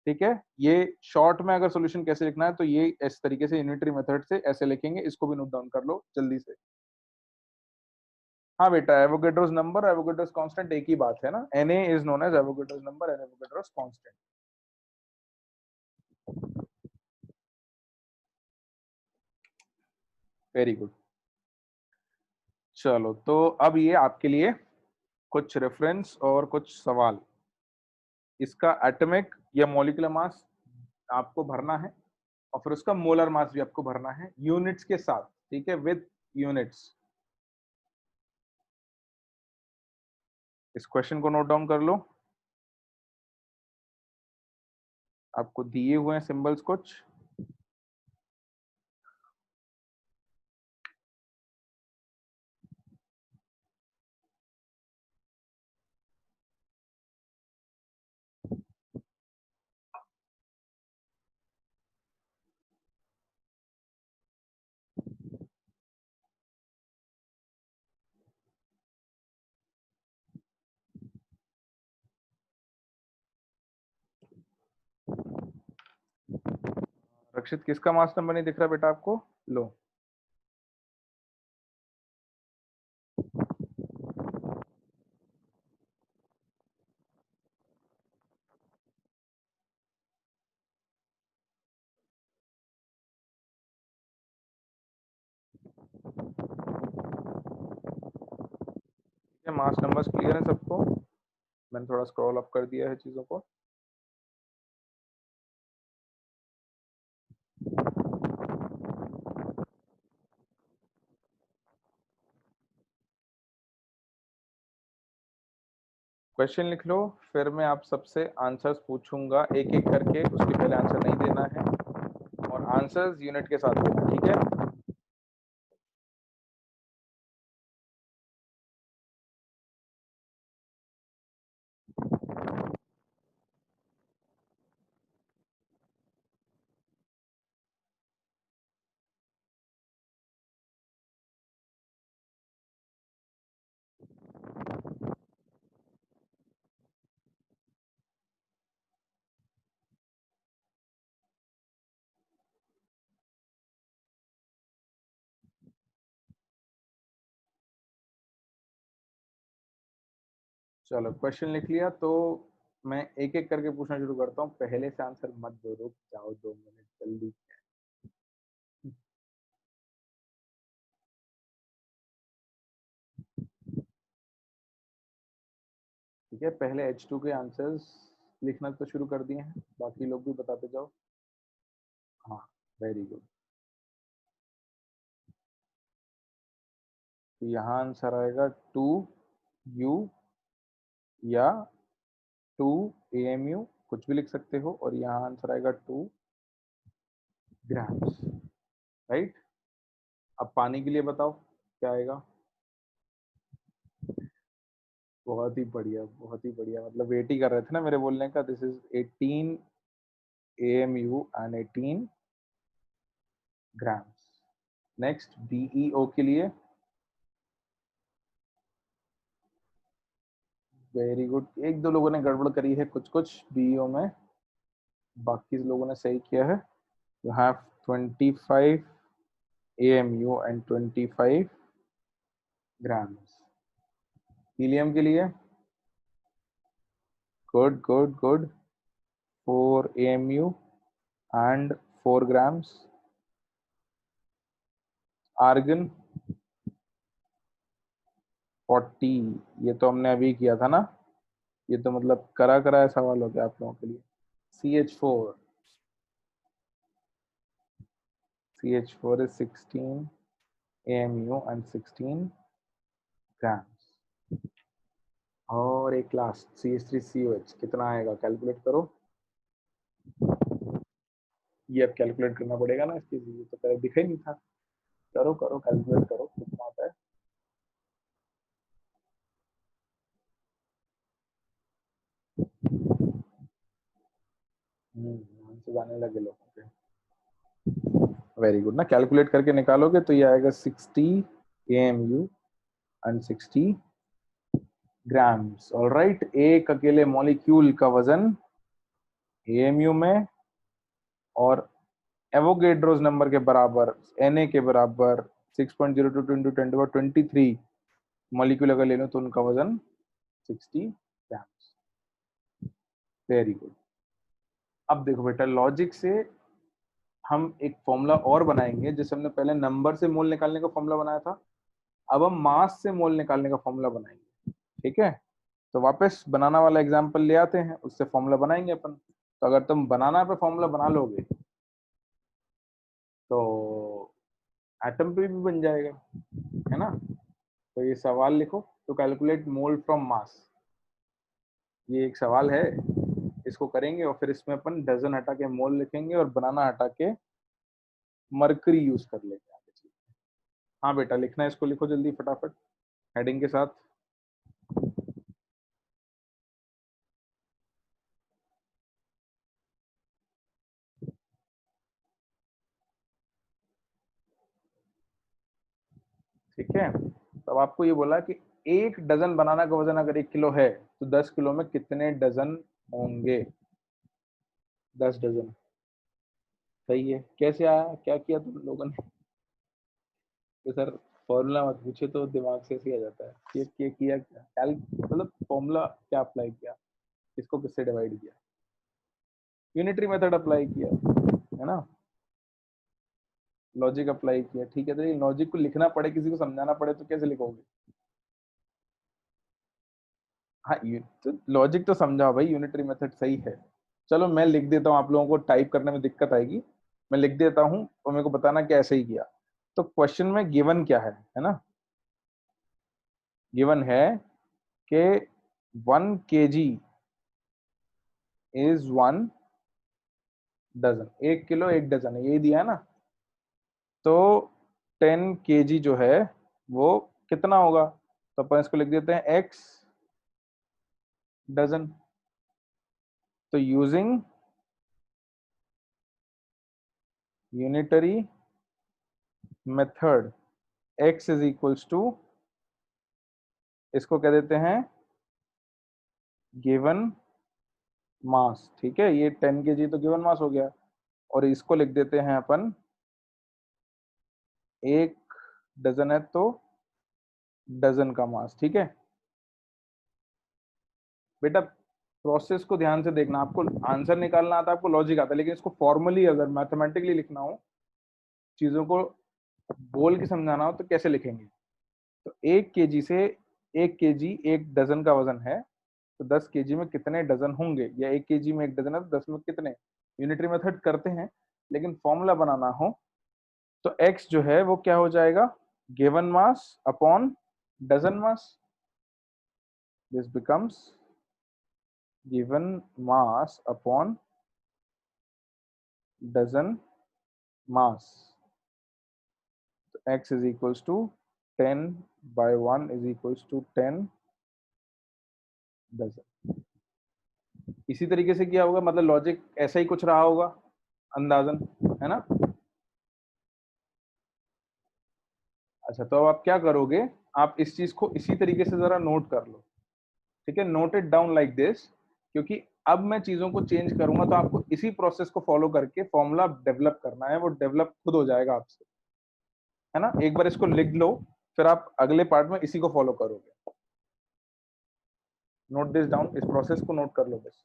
ठीक है। ये शॉर्ट में अगर सॉल्यूशन कैसे लिखना है तो ये इस तरीके से यूनिटरी मेथड से ऐसे लिखेंगे, इसको भी नोट डाउन कर लो जल्दी से। हाँ बेटा, एवोगेड्रोस नंबर, एवोगेड्रोस कांस्टेंट एक ही बात है ना, Na is known as Avogadro's number and Avogadro's constant. Very good. चलो तो अब ये आपके लिए कुछ रेफरेंस और कुछ सवाल। इसका एटॉमिक या मॉलिक्यूलर मास आपको भरना है और फिर उसका मोलर मास भी आपको भरना है यूनिट्स के साथ, ठीक है, विद यूनिट्स। इस क्वेश्चन को नोट डाउन कर लो, आपको दिए हुए हैं सिंबल्स कुछ। रक्षित, किसका मास नंबर नहीं दिख रहा बेटा आपको? लो, मास नंबर्स क्लियर है सबको? मैंने थोड़ा स्क्रॉल अप कर दिया है चीजों को। क्वेश्चन लिख लो, फिर मैं आप सबसे आंसर्स पूछूंगा एक एक करके, उसके पहले आंसर नहीं देना है और आंसर्स यूनिट के साथ देना, ठीक है? चलो क्वेश्चन लिख लिया तो मैं एक एक करके पूछना शुरू करता हूँ। पहले से आंसर मत दो, रुक जाओ 2 मिनट जल्दी। ठीक है, पहले H2 के आंसर्स लिखना तो शुरू कर दिए हैं, बाकी लोग भी बताते जाओ। हाँ, वेरी गुड। तो यहाँ आंसर आएगा 2U या 2 AMU, कुछ भी लिख सकते हो, और यहाँ आंसर आएगा 2 ग्राम्स, राइट? अब पानी के लिए बताओ क्या आएगा। बहुत ही बढ़िया, बहुत ही बढ़िया, मतलब वेट ही कर रहे थे ना मेरे बोलने का। This is 18 AMU and 18 grams. Next BeO के लिए, वेरी गुड। एक दो लोगों ने गड़बड़ करी है कुछ कुछ BeO में, बाकी लोगों ने सही किया है। You have 25 AMU and 25 grams. Helium के लिए, good good good, 4 AMU and 4 grams. Argon 40, ये तो हमने अभी किया था ना, ये तो मतलब करा कराया सवाल हो गया आप लोगों के लिए। CH4, CH4 is 16 AMU and 16 grams। और एक लास्ट CH3COH, कितना आएगा कैलकुलेट करो। ये अब कैलकुलेट करना पड़ेगा ना इसकी, ये तो पहले दिखा ही नहीं था। करो करो कैलकुलेट करो कितना आता है। आंसर जाने लगे लोगों के। वेरी गुड ना, कैलकुलेट करके निकालोगे तो ये आएगा 60 AMU एंड 60 ग्राम्स। ऑलराइट, एक अकेले मॉलिक्यूल का वजन AMU में और एवोगेड्रोस नंबर के बराबर, Na के बराबर 6.02 इंटू 10⁻23 मॉलिक्यूल अगर ले लो तो उनका वजन 60 ग्राम्स। Very good. अब देखो बेटा, लॉजिक से हम एक फॉर्मूला और बनाएंगे, जैसे हमने पहले नंबर से मोल निकालने का फॉर्मूला बनाया था, अब हम मास से मोल निकालने का फॉर्मूला बनाएंगे, ठीक है। तो वापस बनाना वाला एग्जांपल ले आते हैं, उससे फॉर्मूला बनाएंगे अपन। तो अगर तुम बनाना पे फॉर्मूला बना लोगे तो एटम पे भी बन जाएगा, है ना। तो ये सवाल लिखो, टू कैलकुलेट मोल फ्रॉम मास। ये एक सवाल है, इसको करेंगे और फिर इसमें अपन डजन हटा के मोल लिखेंगे और बनाना हटा के मरकरी यूज कर लेंगे आगे चल के। हाँ बेटा लिखना है, इसको लिखो जल्दी फटाफट हेडिंग के साथ। ठीक है, तब आपको ये बोला कि एक डजन बनाना का वजन अगर 1 किलो है तो 10 किलो में कितने डजन होंगे। 10 डजन। सही है, कैसे आया, क्या किया तुम लोगों ने। तो सर फॉर्मूला मत पूछे तो दिमाग से ऐसे ही आ जाता है। ये किया क्या, मतलब फॉर्मूला क्या अप्लाई किया, इसको किससे डिवाइड किया, यूनिटरी मेथड अप्लाई किया, है ना। लॉजिक अप्लाई किया, ठीक है। तो ये लॉजिक को लिखना पड़े, किसी को समझाना पड़े तो कैसे लिखोगे। हाँ तो लॉजिक तो समझाओ भाई, यूनिटरी मेथड सही है। चलो मैं लिख देता हूँ, आप लोगों को टाइप करने में दिक्कत आएगी, मैं लिख देता हूँ और मेरे को बताना कि ऐसे ही किया। तो क्वेश्चन में गिवन क्या है ना। गिवन है कि 1 kg is 1 dozen, 1 kilo 1 dozen है, यही दिया है ना। तो 10 kg जो है वो कितना होगा, तो अपन इसको लिख देते हैं x डजन। तो using unitary method x is equals to, इसको कह देते हैं गिवन मास, ठीक है। ये 10 kg तो गिवन मास हो गया, और इसको लिख देते हैं अपन 1 डजन है तो डजन का मास, ठीक है। बेटा प्रोसेस को ध्यान से देखना, आपको आंसर निकालना आता है, आपको लॉजिक आता है, लेकिन इसको फॉर्मली अगर मैथमेटिकली लिखना हो, चीजों को बोल के समझाना हो तो कैसे लिखेंगे। तो 1 kg से 1 kg 1 डजन का वजन है, तो 10 kg में कितने डजन होंगे, या 1 kg में 1 डजन है तो 10 में कितने। यूनिटरी मेथड करते हैं, लेकिन फॉर्मूला बनाना हो तो x जो है वो क्या हो जाएगा, given mass upon dozen mass. This becomes given mass upon dozen mass. x is equals to 10/1 is equals to 10 dozen. इसी तरीके से किया होगा, मतलब लॉजिक ऐसा ही कुछ रहा होगा अंदाजन, है ना। अच्छा तो अब आप क्या करोगे, आप इस चीज को इसी तरीके से जरा नोट कर लो, ठीक है। Note it down like this, क्योंकि अब मैं चीजों को चेंज करूंगा तो आपको इसी प्रोसेस को फॉलो करके फॉर्मूला डेवलप करना है, वो डेवलप खुद हो जाएगा आपसे, है ना। एक बार इसको लिख लो, फिर आप अगले पार्ट में इसी को फॉलो करोगे। नोट दिस डाउन, इस प्रोसेस को नोट कर लो बस।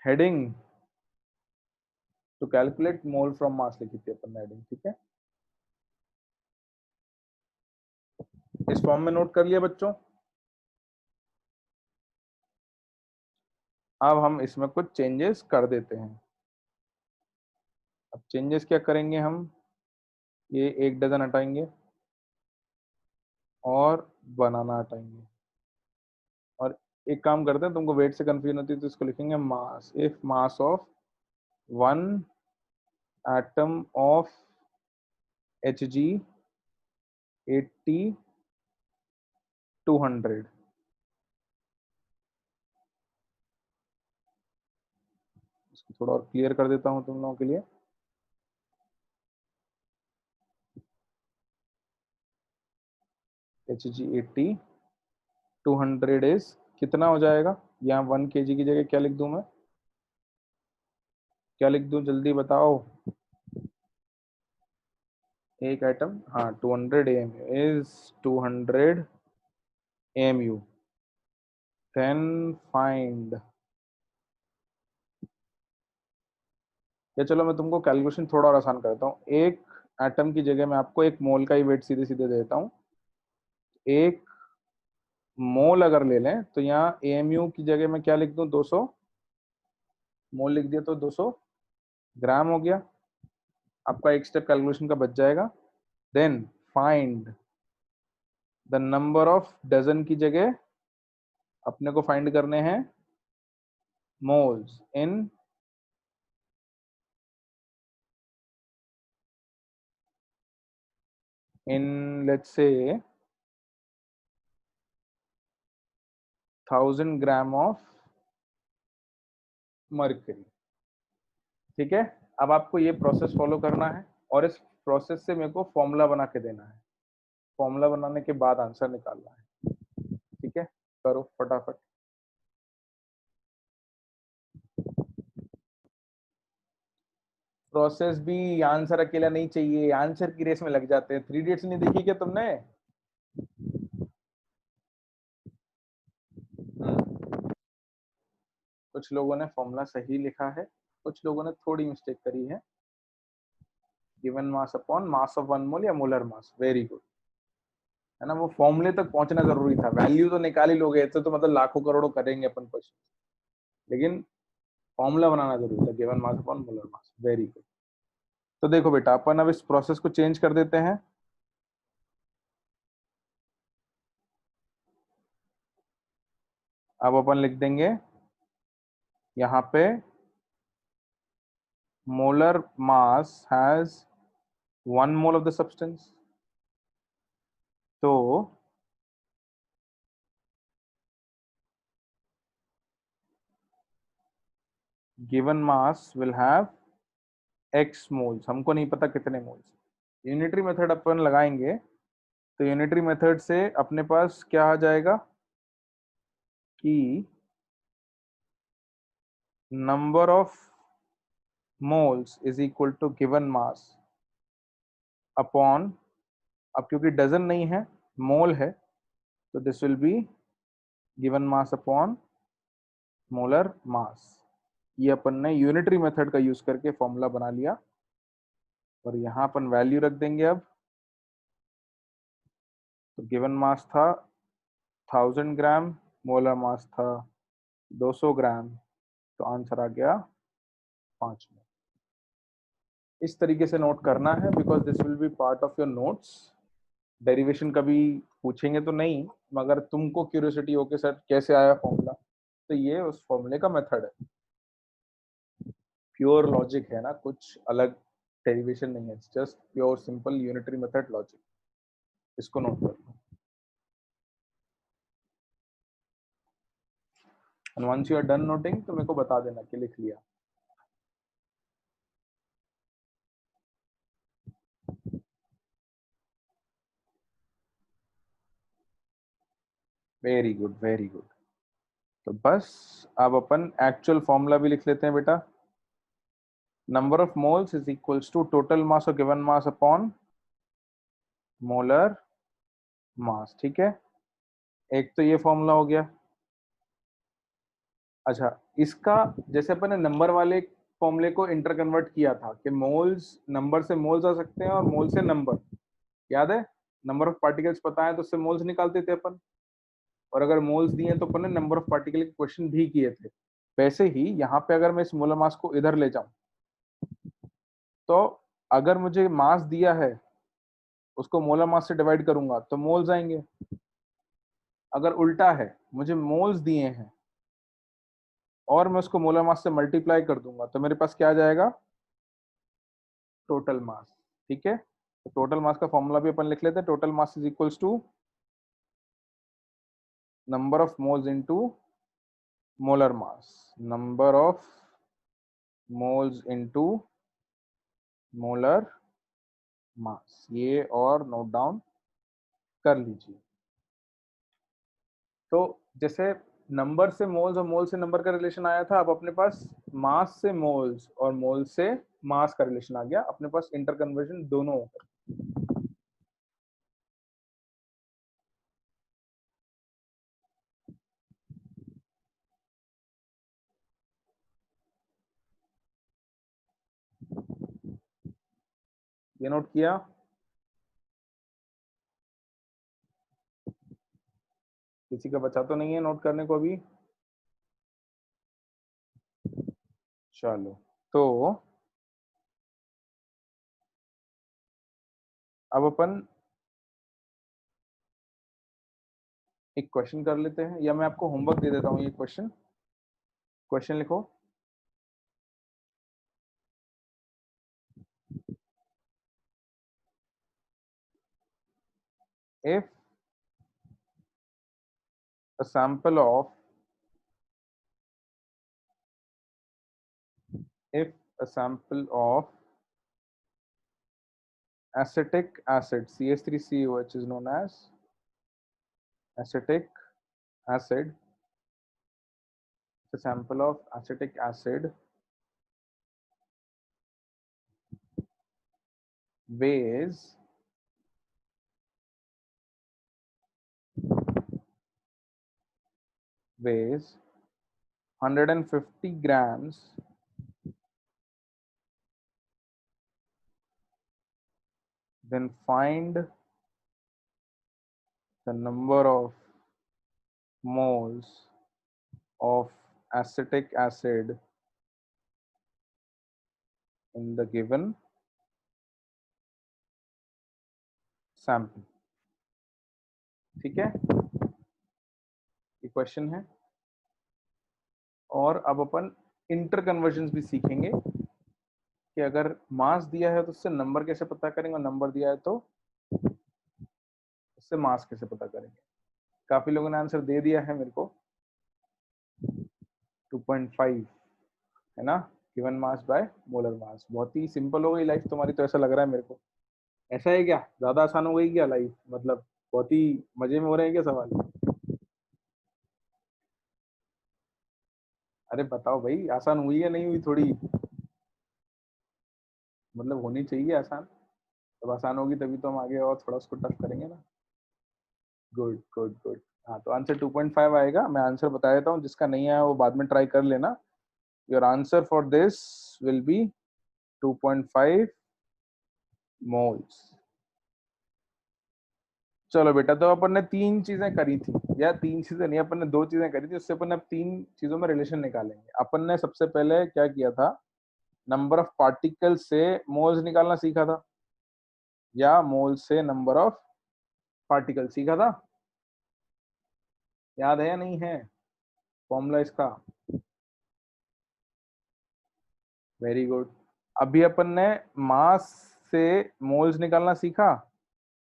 Heading to calculate mole from mass लिखी थी अपन ने हेडिंग, ठीक है। इस फॉर्म में नोट कर लिया बच्चों। अब हम इसमें कुछ चेंजेस कर देते हैं। अब चेंजेस क्या करेंगे हम, ये 1 डजन हटाएंगे और बनाना हटाएंगे, और एक काम करते हैं, तुमको वेट से कंफ्यूजन होती है तो इसको लिखेंगे mass. If mass of 1 atom of Hg 80 200, इसको थोड़ा और क्लियर कर देता हूं तुम लोगों के लिए। Hg 80 200 इज कितना हो जाएगा, यहाँ 1 kg की जगह क्या लिख दूं मैं, क्या लिख दूं जल्दी बताओ। एक एटम, हाँ 200 AMU is 200 AMU। Then find या चलो मैं तुमको कैलकुलेशन थोड़ा और आसान करता हूँ। एक एटम की जगह मैं आपको एक मोल का ही वेट सीधे सीधे देता हूँ। एक मोल अगर ले लें तो यहाँ एएमयू की जगह मैं क्या लिख दूं, 200। मोल लिख दिया तो 200 ग्राम हो गया। आपका एक स्टेप कैलकुलेशन का बच जाएगा। Then find the number of dozen की जगह अपने को फाइंड करने हैं moles in let's say 1000 gram of mercury. ठीक है, अब आपको ये प्रोसेस फॉलो करना है और इस प्रोसेस से मेरे को फॉर्मूला बना के देना है। फॉर्मूला बनाने के बाद आंसर निकालना है। ठीक है, करो फटाफट। प्रोसेस भी आंसर अकेला नहीं चाहिए, आंसर की रेस में लग जाते हैं। 3 इडियट्स नहीं देखी क्या तुमने? कुछ लोगों ने फॉर्मूला सही लिखा है, कुछ लोगों ने थोड़ी मिस्टेक करी है। Given mass upon mass of one mole या मोलर मास, वेरी गुड। है ना, वो फॉर्मूले तक पहुंचना जरूरी था। वैल्यू तो निकाल ही लोगे, ऐसे तो मतलब लाखों करोड़ों करेंगे अपन क्वेश्चन, लेकिन फॉर्मूला बनाना जरूरी था। गिवन मास अपॉन मोलर मास, वेरी गुड। तो देखो बेटा, अपन अब इस प्रोसेस को चेंज कर देते हैं। अब अपन लिख देंगे यहाँ पे molar mass has 1 mole of the substance. तो given mass will have x moles. हमको नहीं पता कितने मोल्स। यूनिटरी मेथड अपन लगाएंगे तो यूनिटरी मेथड से अपने पास क्या आ जाएगा कि number of moles is equal to given mass upon, अब क्योंकि डजन नहीं है मोल है, तो this will be given mass upon molar mass. ये अपन ने यूनिटरी मेथड का यूज करके फॉर्मूला बना लिया और यहाँ अपन वैल्यू रख देंगे। अब तो गिवन मास था 1000 ग्राम, मोलर मास था 200 ग्राम, तो आंसर आ गया 5 मोल। इस तरीके से नोट करना है, because this will B part of your notes. Derivation कभी पूछेंगे तो नहीं, मगर तुमको क्यूरियोसिटी हो कि सर कैसे आया फॉर्मूला, तो ये उस फॉर्मूले का मेथड है। प्योर लॉजिक है ना, कुछ अलग डेरिवेशन नहीं है, just pure simple unitary method logic. इसको नोट कर लो। And once you are done noting तो मेरे को बता देना कि लिख लिया। Very good, very good. तो बस अब अपन एक्चुअल फॉर्मूला भी लिख लेते हैं बेटा। Number of moles is equals to total mass और given mass upon molar mass. ठीक है, एक तो ये फॉर्मूला हो गया। अच्छा, इसका जैसे अपन ने नंबर वाले फॉर्मूले को इंटर कन्वर्ट किया था कि मोल्स, नंबर से मोल्स आ सकते हैं और मोल से नंबर, याद है? नंबर ऑफ पार्टिकल्स पता है तो उससे मोल्स निकालते थे अपन, और अगर मोल्स दिए तो अपन ने नंबर ऑफ पार्टिकल के क्वेश्चन भी किए थे। वैसे ही यहाँ पे अगर मैं इस मोलर मास को इधर ले जाऊं, तो अगर मुझे मास दिया है उसको मोलर मास से डिवाइड करूंगा तो मोल्स आएंगे। अगर उल्टा है, मुझे मोल्स दिए हैं और मैं उसको मोलर मास से मल्टीप्लाई कर दूंगा, तो मेरे पास क्या आ जाएगा? Total mass. ठीक है, तो टोटल मास का फॉर्मूला भी अपन लिख लेते हैं। Total mass is equals to number of moles into molar mass. Number of moles into molar mass, ये और नोट डाउन कर लीजिए। तो जैसे नंबर से मोल्स और मोल से नंबर का रिलेशन आया था, अब अपने पास मास से मोल्स और मोल से मास का रिलेशन आ गया। अपने पास इंटर कन्वर्जन दोनों होगा। ये नोट किया? किसी का बचा तो नहीं है नोट करने को अभी? चलो, तो अब अपन एक क्वेश्चन कर लेते हैं, या मैं आपको होमवर्क दे देता हूँ। ये क्वेश्चन क्वेश्चन लिखो। If a sample of if a sample of acetic acid CH3COH is known as acetic acid, a sample of acetic acid weighs 150 grams, then find the number of moles of acetic acid in the given sample। ठीक है, ये question है। और अब अपन inter conversion भी सीखेंगे कि अगर मास दिया है तो उससे नंबर कैसे पता करेंगे, और नंबर दिया है तो उससे मास कैसे पता करेंगे। काफी लोगों ने आंसर दे दिया है मेरे को। 2.5 है ना, given mass by molar mass. बहुत ही सिंपल हो गई लाइफ तुम्हारी, तो ऐसा लग रहा है मेरे को। ऐसा है क्या, ज्यादा आसान हो गई क्या लाइफ? मतलब बहुत ही मजे में हो रहे हैं क्या सवाल? अरे बताओ भाई, आसान हुई या नहीं हुई थोड़ी? मतलब होनी चाहिए आसान। जब आसान होगी तभी तो हम आगे और थोड़ा उसको टफ करेंगे ना। Good good good. हाँ, तो आंसर 2.5 आएगा। मैं आंसर बता देता हूँ, जिसका नहीं आया वो बाद में ट्राई कर लेना। Your answer for this will B 2.5 moles. चलो बेटा, तो अपन ने तीन चीजें करी थी, या तीन चीजें नहीं, अपन ने दो चीजें करी थी। उससे अपन अब तीन चीजों में रिलेशन निकालेंगे। अपन ने सबसे पहले क्या किया था, नंबर ऑफ पार्टिकल से मोल्स निकालना सीखा था, या मोल से नंबर ऑफ पार्टिकल सीखा था। याद है या नहीं है फॉर्मूला इसका? Very good. अभी अपन ने मास से मोल्स निकालना सीखा,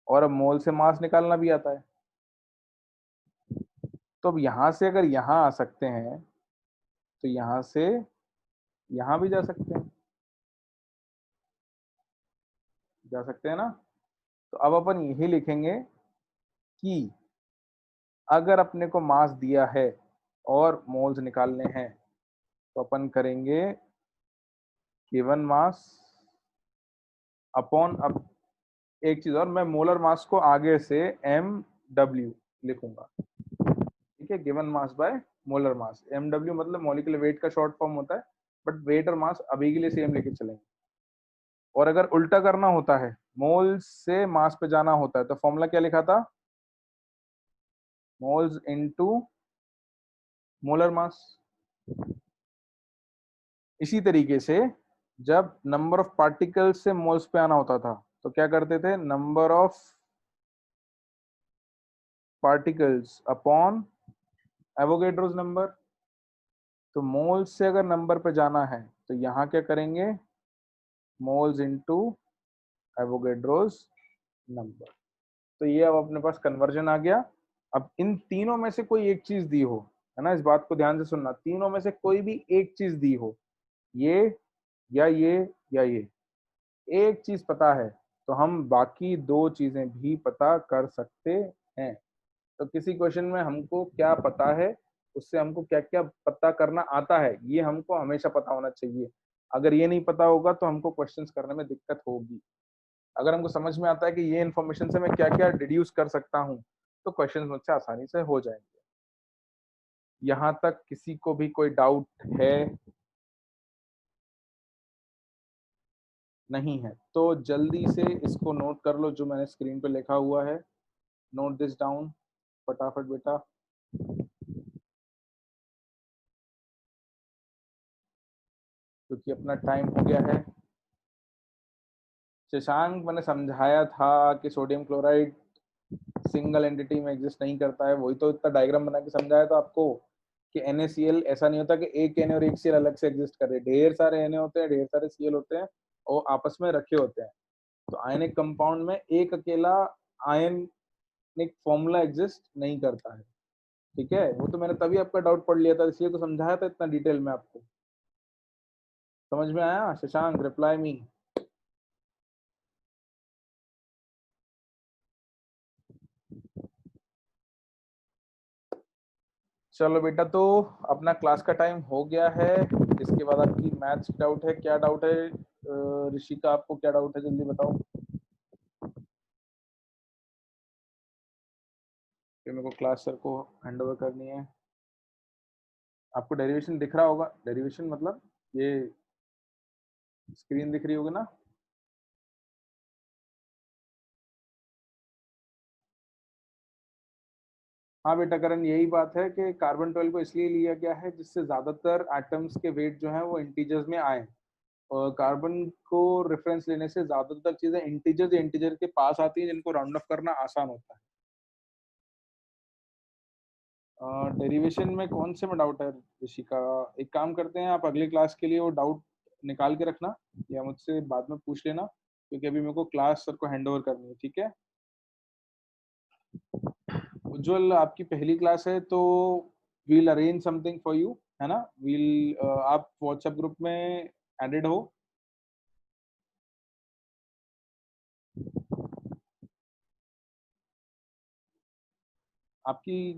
और अब मोल से मास निकालना भी आता है। तो अब यहां से अगर यहां आ सकते हैं, तो यहां से यहां भी जा सकते हैं, जा सकते हैं ना। तो अब अपन यही लिखेंगे कि अगर अपने को मास दिया है और मोल्स निकालने हैं, तो अपन करेंगे गिवन मास अपॉन, अब एक चीज और, मैं मोलर मास को आगे से MW लिखूंगा। ठीक है, given mass by molar mass. MW मतलब मॉलिक्यूलर वेट का शॉर्ट फॉर्म होता है, बट वेट और मास अभी के लिए सेम लेके चलेंगे। और अगर उल्टा करना होता है, मोल्स से मास पे जाना होता है, तो फॉर्मूला क्या लिखा था, मोल्स इनटू मोलर मास। इसी तरीके से जब नंबर ऑफ पार्टिकल्स से मोल्स पे आना होता था, तो क्या करते थे, number of particles upon Avogadro's number. तो मोल्स से अगर नंबर पे जाना है, तो यहाँ क्या करेंगे, मोल्स इनटू एवोगेड्रोस नंबर। तो ये अब अपने पास कन्वर्जन आ गया। अब इन तीनों में से कोई एक चीज दी हो, है ना, इस बात को ध्यान से सुनना, तीनों में से कोई भी एक चीज दी हो, ये या ये या ये, एक चीज पता है, तो हम बाकी दो चीजें भी पता कर सकते हैं। तो किसी क्वेश्चन में हमको क्या पता है, उससे हमको क्या क्या पता करना आता है, ये हमको हमेशा पता होना चाहिए। अगर ये नहीं पता होगा तो हमको क्वेश्चंस करने में दिक्कत होगी। अगर हमको समझ में आता है कि ये इन्फॉर्मेशन से मैं क्या क्या डिड्यूस कर सकता हूँ, तो क्वेश्चंस मुझसे आसानी से हो जाएंगे। यहाँ तक किसी को भी कोई डाउट है? नहीं है। तो जल्दी से इसको नोट कर लो जो मैंने स्क्रीन पे लिखा हुआ है, नोट दिस डाउन फटाफट बेटा। क्योंकि अपना टाइम हो गया है। शशांक, मैंने समझाया था कि सोडियम क्लोराइड सिंगल एंटिटी में एग्जिस्ट नहीं करता है, वही तो इतना डायग्राम बना के समझाया था आपको कि NaCl ऐसा नहीं होता कि एक Na और एक Cl अलग से एग्जिस्ट कर रहे, ढेर सारे Na होते हैं, ढेर सारे Cl होते हैं और आपस में रखे होते हैं। तो आयनिक कंपाउंड में एक अकेला आयनिक फॉर्मूला एग्जिस्ट नहीं करता है। ठीक है, वो तो मैंने तभी आपका डाउट पढ़ लिया था, इसलिए तो समझाया था इतना डिटेल में आपको। समझ में आया शशांक? Reply me. चलो बेटा, तो अपना क्लास का टाइम हो गया है। इसके बाद आपकी मैथ्स की डाउट है, क्या डाउट है ऋषिका, आपको क्या डाउट है जल्दी बताओ। फिर मेरे को क्लास सर को हैंड ओवर करनी है। आपको डेरिवेशन दिख रहा होगा, डेरिवेशन मतलब ये स्क्रीन दिख रही होगी ना। हाँ बेटा करण, यही बात है कि कार्बन 12 को इसलिए लिया गया है जिससे ज्यादातर एटम्स के वेट जो है वो इंटीजर्स में आए। और कार्बन को रेफरेंस लेने से ज्यादातर चीजें इंटीजर इंटीजर के पास आती हैं, जिनको राउंड ऑफ करना आसान होता है। डेरिवेशन में कौन से में डाउट है ऋषि का? एक काम करते हैं, आप अगली क्लास के लिए वो डाउट निकाल के रखना या मुझसे बाद में पूछ लेना, क्योंकि अभी मेरे को क्लास सर को हैंड ओवर करनी है। ठीक है उज्जवल, आपकी पहली क्लास है तो we'll arrange something for you, है ना। वील आप व्हाट्सएप ग्रुप में एडेड हो। आपकी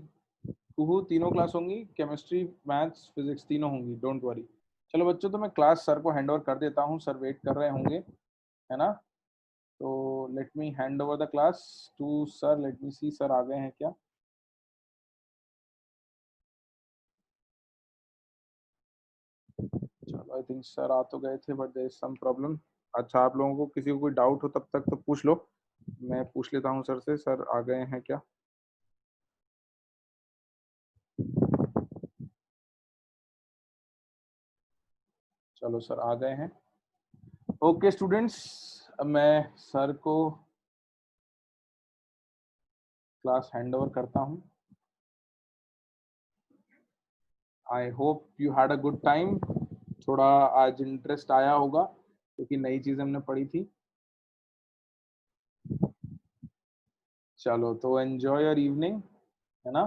कुहू तीनों क्लास होंगी, केमिस्ट्री मैथ्स फिजिक्स तीनों होंगी, डोंट वरी। चलो बच्चों, तो मैं क्लास सर को हैंड ओवर कर देता हूँ, सर वेट कर रहे होंगे, है ना। तो let me hand over the class to sir. Let me see sir आ गए हैं क्या। चलो आई थिंक सर आ तो गए थे, but there is some problem. अच्छा, आप लोगों को किसी को कोई डाउट हो तब तक तो पूछ लो, मैं पूछ लेता हूँ सर से, सर आ गए हैं क्या। चलो सर आ गए हैं। ओके स्टूडेंट्स, अब मैं सर को क्लास हैंड ओवर करता हूँ। I hope you had a good time. थोड़ा आज इंटरेस्ट आया होगा क्योंकि नई चीज हमने पढ़ी थी। चलो तो एंजॉय योर इवनिंग, है ना।